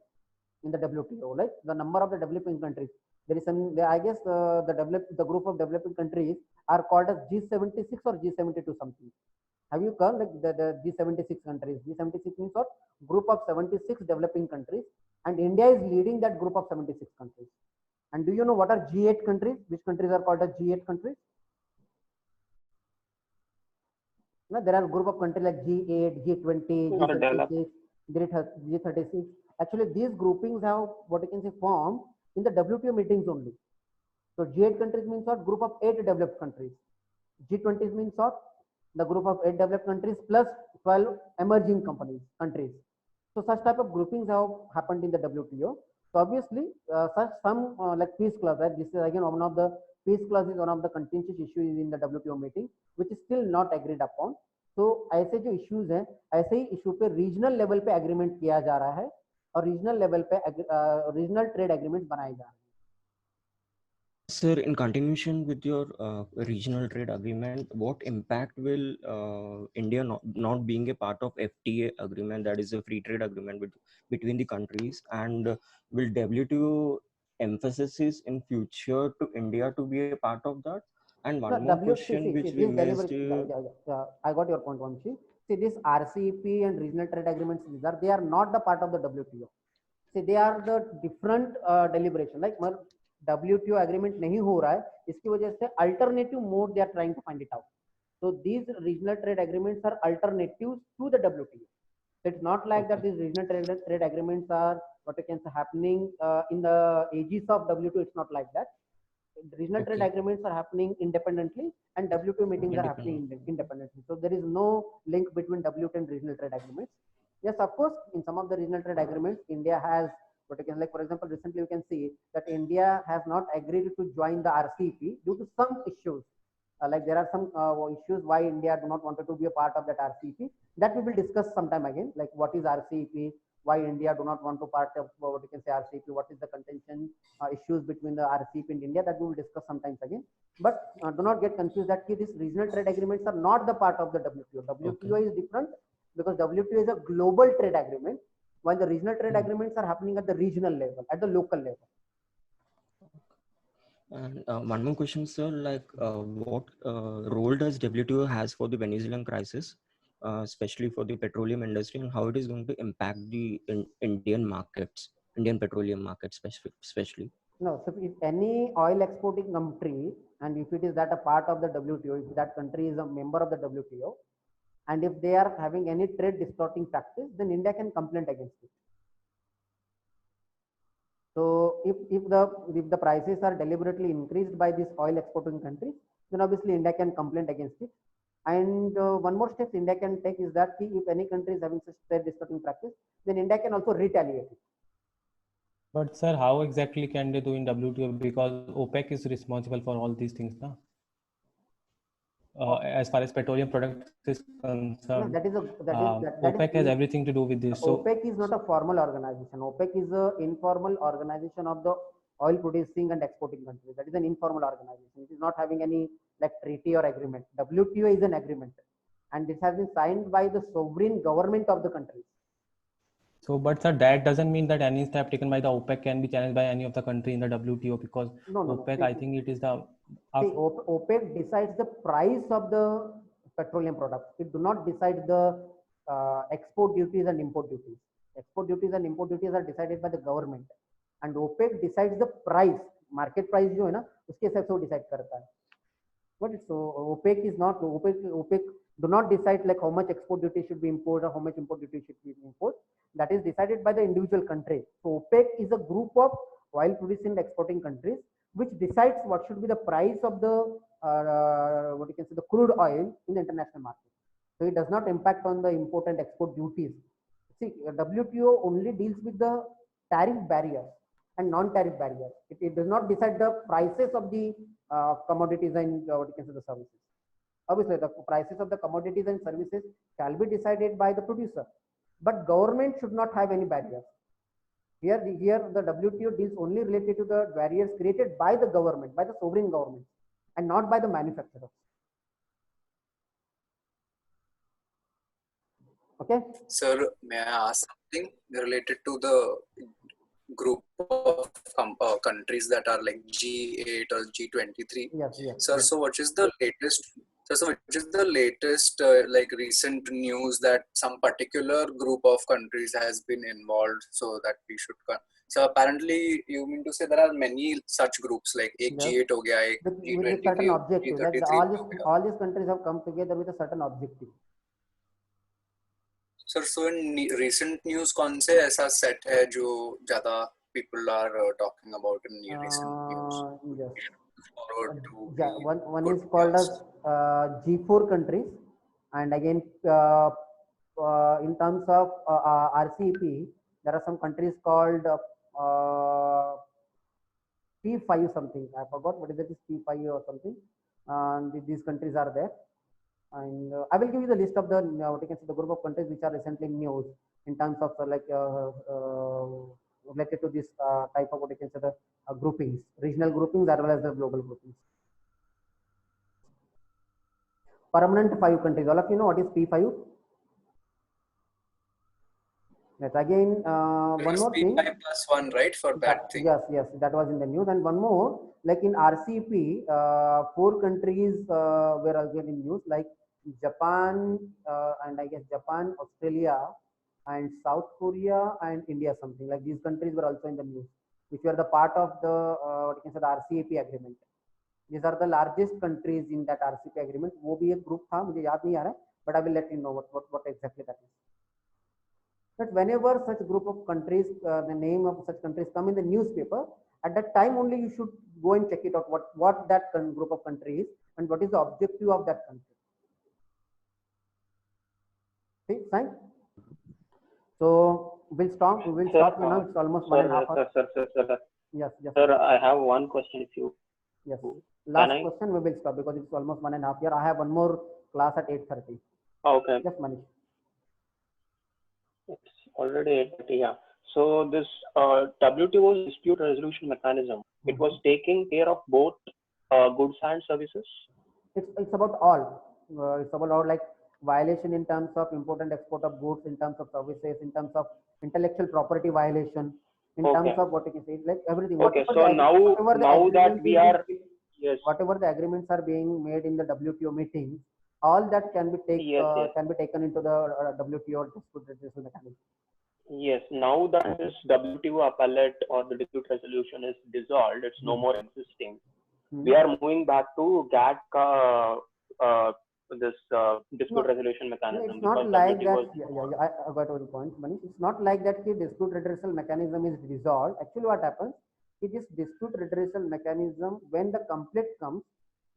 in the WTO. Like the number of the developing countries, there is some, I guess the group of developing countries are called as G76 or G72 something. Have you heard like the G76 countries? G76 means what? Group of 76 developing countries, and India is leading that group of 76 countries. And do you know what are G8 countries? Which countries are called as G8 countries? No, there are a group of countries like G8, G20, G36, G36. Actually, these groupings have, what you can say, formed in the WTO meetings only. So G8 countries means what? Group of 8 developed countries. G20 means what? The group of 8 developed countries plus 12 emerging countries. So such type of groupings have happened in the WTO. So obviously, some like peace clause, right? This is again one of the peace clause is one of the contentious issues in the WTO meeting, which is still not agreed upon. So ऐसे जो issues हैं, ऐसे ही issue पे regional level पे agreement किया जा रहा है और regional level पे regional trade agreements बनाए जा रहे हैं. Sir, in continuation with your regional trade agreement, what impact will India not being a part of FTA agreement, that is a free trade agreement between the countries, and will WTO emphasis in future to India to be a part of that? And one more question which we missed. I got your point, Vamshi. See, this RCEP and regional trade agreements, they are not the part of the WTO. See, they are the different deliberation. Like WTO agreement नहीं हो रहा है, इसकी वजह से alternative mode they are trying to find it out. So these regional trade agreements are alternatives to the WTO. It's not like that these regional trade agreements are what you can say happening in the aegis of WTO. It's not like that. Regional trade agreements are happening independently, and WTO meetings are happening independently. So there is no link between WTO and regional trade agreements. Yes, of course, in some of the regional trade agreements, India has, but you can, like for example, recently you can see that India has not agreed to join the RCEP due to some issues. Like there are some issues why India do not want to be a part of that RCEP. That we will discuss sometime again, like what is RCEP, why India do not want to part of what you can say RCEP, what is the contention issues between the RCEP and India, that we will discuss sometimes again. But do not get confused that these regional trade agreements are not the part of the WTO. WTO is different because WTO is a global trade agreement, while the regional trade agreements are happening at the regional level, at the local level. And one more question, sir, like what role does WTO has for the Venezuelan crisis, especially for the petroleum industry, and how it is going to impact the Indian markets, Indian petroleum markets especially? No, so if any oil exporting country, and if it is that a part of the WTO, if that country is a member of the WTO, and if they are having any trade distorting practice, then India can complain against it. So if the prices are deliberately increased by these oil exporting countries, then obviously India can complain against it. And one more step India can take is that if any country is having such trade distorting practice, then India can also retaliate it. But sir, how exactly can they do in WTO? Because OPEC is responsible for all these things, na? As far as petroleum products is No, concerned, that is OPEC has everything to do with this. So OPEC is not a formal organization. OPEC is an informal organization of the oil producing and exporting countries. That is an informal organization. It is not having any like treaty or agreement. WTO is an agreement, and this has been signed by the sovereign government of the countries. So, but sir, that doesn't mean that any step taken by the OPEC can be challenged by any of the country in the WTO, because OPEC, I think it is the... OPEC decides the price of the petroleum products. It do not decide the export duties and import duties. Export duties and import duties are decided by the government, and OPEC decides the price. Market price जो है ना, उसके हिसाब से वो decide करता है. But so OPEC is not OPEC do not decide like how much export duty should be imposed or how much import duty should be imposed. That is decided by the individual country. So OPEC is a group of oil producing and exporting countries which decides what should be the price of the what you can say the crude oil in the international market. So it does not impact on the import and export duties. See, WTO only deals with the tariff barriers and non-tariff barriers. It does not decide the prices of the commodities and what you can say the services. Obviously, the prices of the commodities and services shall be decided by the producer, but government should not have any barriers. Here the WTO deals only related to the barriers created by the government, by the sovereign government, and not by the manufacturers. Okay. Sir, may I ask something related to the group of countries that are like G8 or G23? Yes. Sir, so what is the latest? So which is the latest like recent news that some particular group of countries has been involved so that we should so apparently you mean to say there are many such groups like G8 ho gaya, G23 with a certain objective. Like G33 all these countries have come together with a certain objective. Sir, so in recent news कौन से ऐसा set है जो ज़्यादा people are talking about in recent news? Yes. Yeah, one is called as G4 countries, and again in terms of RCEP, there are some countries called P5 something. I forgot what is it, P5 or something. These countries are there, and I will give you the list of the what you can say the group of countries which are recently in news in terms of like related to this type of what you can say the groupings, regional groupings as well as the global groupings. Permanent 5 countries. All of you know what is P5? Yes. Again, one more thing. P5+1, right, for that thing. Yes, that was in the news. And one more, like in RCEP, 4 countries were also in news, like Japan, and I guess Japan, Australia, and South Korea, and India. Something like these countries were also in the news, which were the part of the what you can say the RCEP agreement. These are the largest countries in that RCEP agreement. वो भी एक group था, मुझे याद नहीं आ रहा है, but I will let you know what exactly that is. But whenever such group of countries, the name of such countries come in the newspaper, at that time only you should go and check it out what that group of countries is and what is the objective of that country. Okay, fine. So we'll stop now. It's almost 1.5 hours. Sir. Yes. Sir, I have one question. If you yes. Last question we will stop because it's almost 1.5 years. I have one more class at 8:30. Okay. Yes, Manish. It's already 8:30. Yeah. So this WTO's dispute resolution mechanism, it was taking care of both goods and services. It's about all. It's about all like violation in terms of import and export of goods, in terms of services, in terms of intellectual property violation, in terms of what you can say, like everything. Okay. So now that we are whatever the agreements are being made in the WTO meetings, all that can be taken into the WTO dispute resolution mechanism. Yes. Now that this WTO appellate or the dispute resolution is dissolved, it's no more existing. We are moving back to GATT this dispute resolution mechanism. It's not like that. I got your point, Manish. It's not like that the dispute redressal mechanism is dissolved. Actually, what happens? It is dispute redressal mechanism when the complaint comes,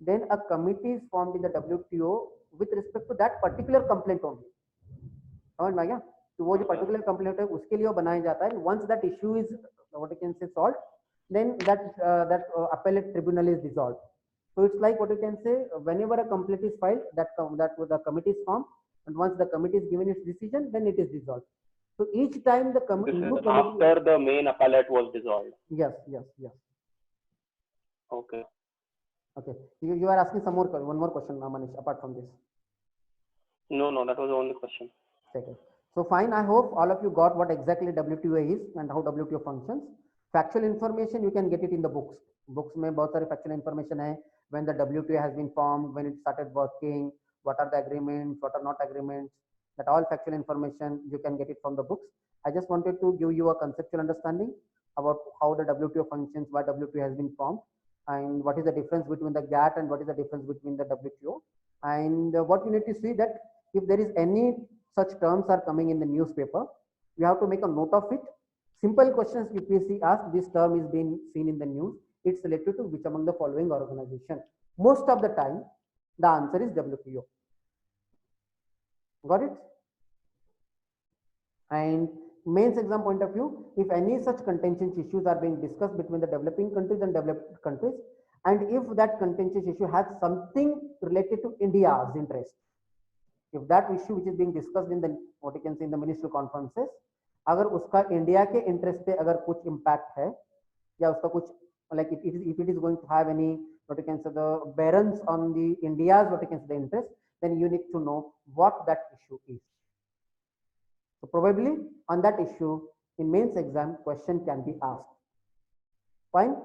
then a committee is formed in the WTO with respect to that particular complaint only. समझ में आ गया? तो वो जो particular complaint है उसके लिए वो बनाया जाता है. Once that issue is what you can say solved, then that appellate tribunal is dissolved. So it's like what you can say, whenever a complaint is filed, that the committee is formed, and once the committee is given its decision, then it is dissolved. So each time the new committee, after the main appellate was dissolved. Yes. Okay. Okay. You are asking one more question, Manish, apart from this. No, that was the only question. Okay. So fine. I hope all of you got what exactly WTO is and how WTO functions. Factual information you can get it in the books. Books में बहुत सारे factual information है. When the WTO has been formed, when it started working, what are the agreements, what are not agreements. That all factual information you can get it from the books. I just wanted to give you a conceptual understanding about how the WTO functions, why WTO has been formed, and what is the difference between the GATT and what is the difference between the WTO. And what you need to see that if there is any such terms are coming in the newspaper, you have to make a note of it. Simple questions if we see ask, this term is being seen in the news, it's related to which among the following organization. Most of the time, the answer is WTO. Got it? And mains exam point of view, if any such contentious issues are being discussed between the developing countries and developed countries, and if that contentious issue has something related to India's interest, if that issue which is being discussed in the what you can say in the ministerial conferences, अगर उसका India के interest पे अगर कुछ impact है या उसका कुछ like if it is going to have any what you can say the bearings on the India's what you can say the interest, then you need to know what that issue is. So probably on that issue in mains exam question can be asked. Fine.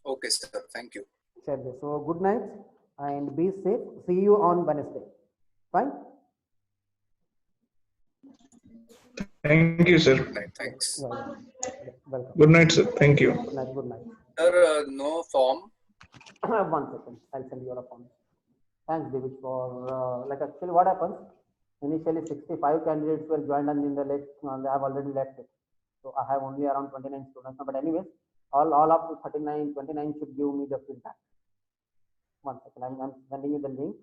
Okay, sir. Thank you. Sure. So good night and be safe. See you on Wednesday. Fine. Thank you, sir. Good night. Thanks. Welcome. Good night, sir. Thank you. Good night. Sir, no form. 1 second. I'll send you a form. Thanks, David, for like actually what happens. Initially, 65 candidates were joined, and in the list they have already left it. So I have only around 29 students now. But anyways, all up to 29 should give me the feedback. 1 second. I'm sending you the link.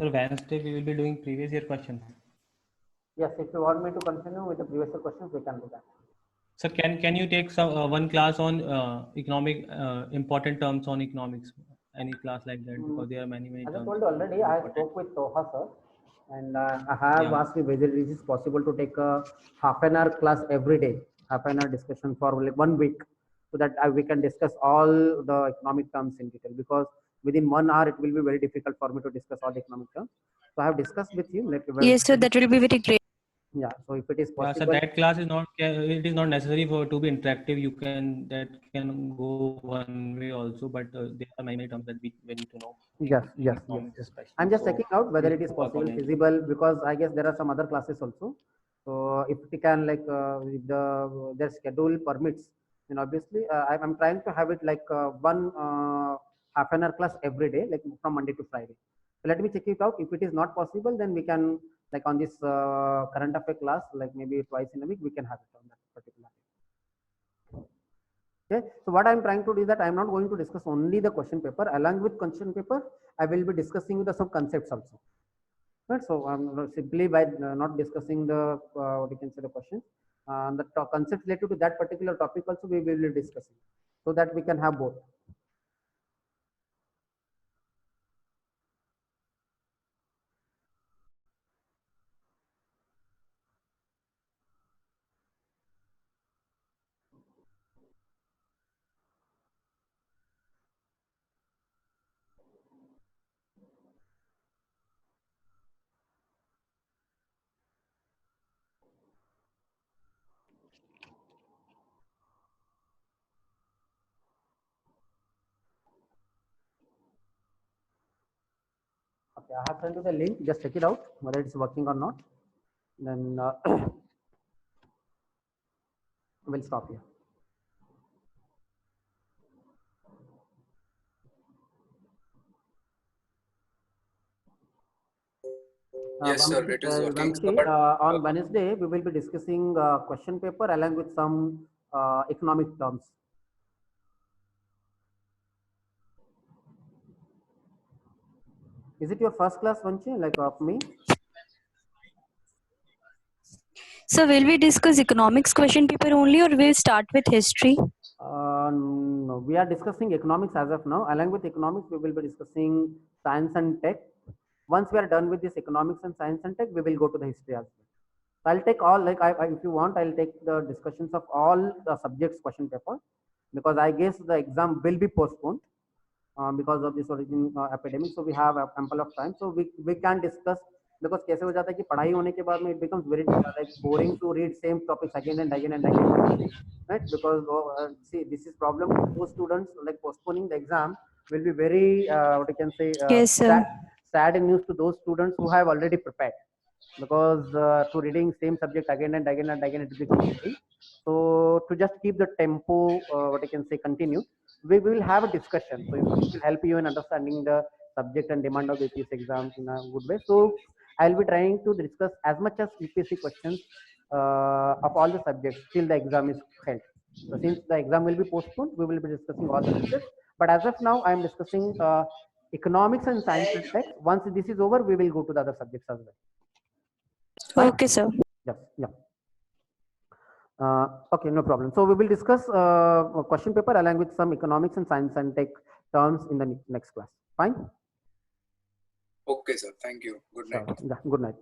So Wednesday we will be doing previous year questions. Yes, if you want me to continue with the previous year questions, we can do that. Sir, can you take some one class on economic important terms on economics? Any class like that, because there are many As I terms. told you already, I spoke with Toha sir, and I have asked him whether it is possible to take a half-an-hour class every day, half-an-hour discussion for like 1 week, so that we can discuss all the economic terms in detail. Because within 1 hour, it will be very difficult for me to discuss all the economic terms. So I have discussed with him. Like, Yes, sir, that will be very great. Yeah. So if it is possible, so that class is not. It is not necessary for to be interactive. You can go one way also, but there are many terms that we need to know. Yes. I'm just checking out whether it is possible, feasible, because I guess there are some other classes also. So if we can, like, if their schedule permits, then obviously I'm trying to have it like one half-an-hour class every day, like from Monday to Friday. So let me check it out. If it is not possible, then we can, like on this current affair class, like maybe twice in a week, we can have it on that particular day. Okay, so what I'm trying to do is that I'm not going to discuss only the question paper. Along with question paper, I will be discussing the some concepts also. Right, so I'm simply by not discussing the what you can say the questions, the concepts related to that particular topic also we will be discussing, so that we can have both. Okay, I have sent you the link. Just check it out whether it's working or not. Then we'll stop here. Yes, sir, it is working. Vamshi, on Wednesday, we will be discussing question paper along with some economic terms. Is it your first class, Vanchi, like of me? So will we discuss economics question paper only, or we'll start with history? No, we are discussing economics as of now. Along with economics, we will be discussing science and tech. Once we are done with this economics and science and tech, we will go to the history as well. So I'll take all, like if you want, I'll take the discussions of all the subjects question paper, because I guess the exam will be postponed because of this origin epidemic. So we have ample of time. So we can discuss, because कैसे हो जाता है कि पढ़ाई होने के बाद में it becomes very like boring to read same topics again and again and again, right? Because see, this is problem for those students, like postponing the exam will be very what you can say Yes, sir. sad news to those students who have already prepared, because to reading same subject again and again and again it becomes boring. So to just keep the tempo what I can say continued, we will have a discussion, so it will help you in understanding the subject and demand of the UPSC exam in a good way. So I'll be trying to discuss as much as UPSC questions of all the subjects till the exam is held. So since the exam will be postponed, we will be discussing all the subjects. But as of now, I am discussing economics and science and tech. Once this is over, we will go to the other subjects as well. Fine? Okay, sir. Yes, yeah. Okay, no problem. So we will discuss question paper along with some economics and science and tech terms in the next class. Fine? Okay, sir. Thank you. Good night. Yeah, good night.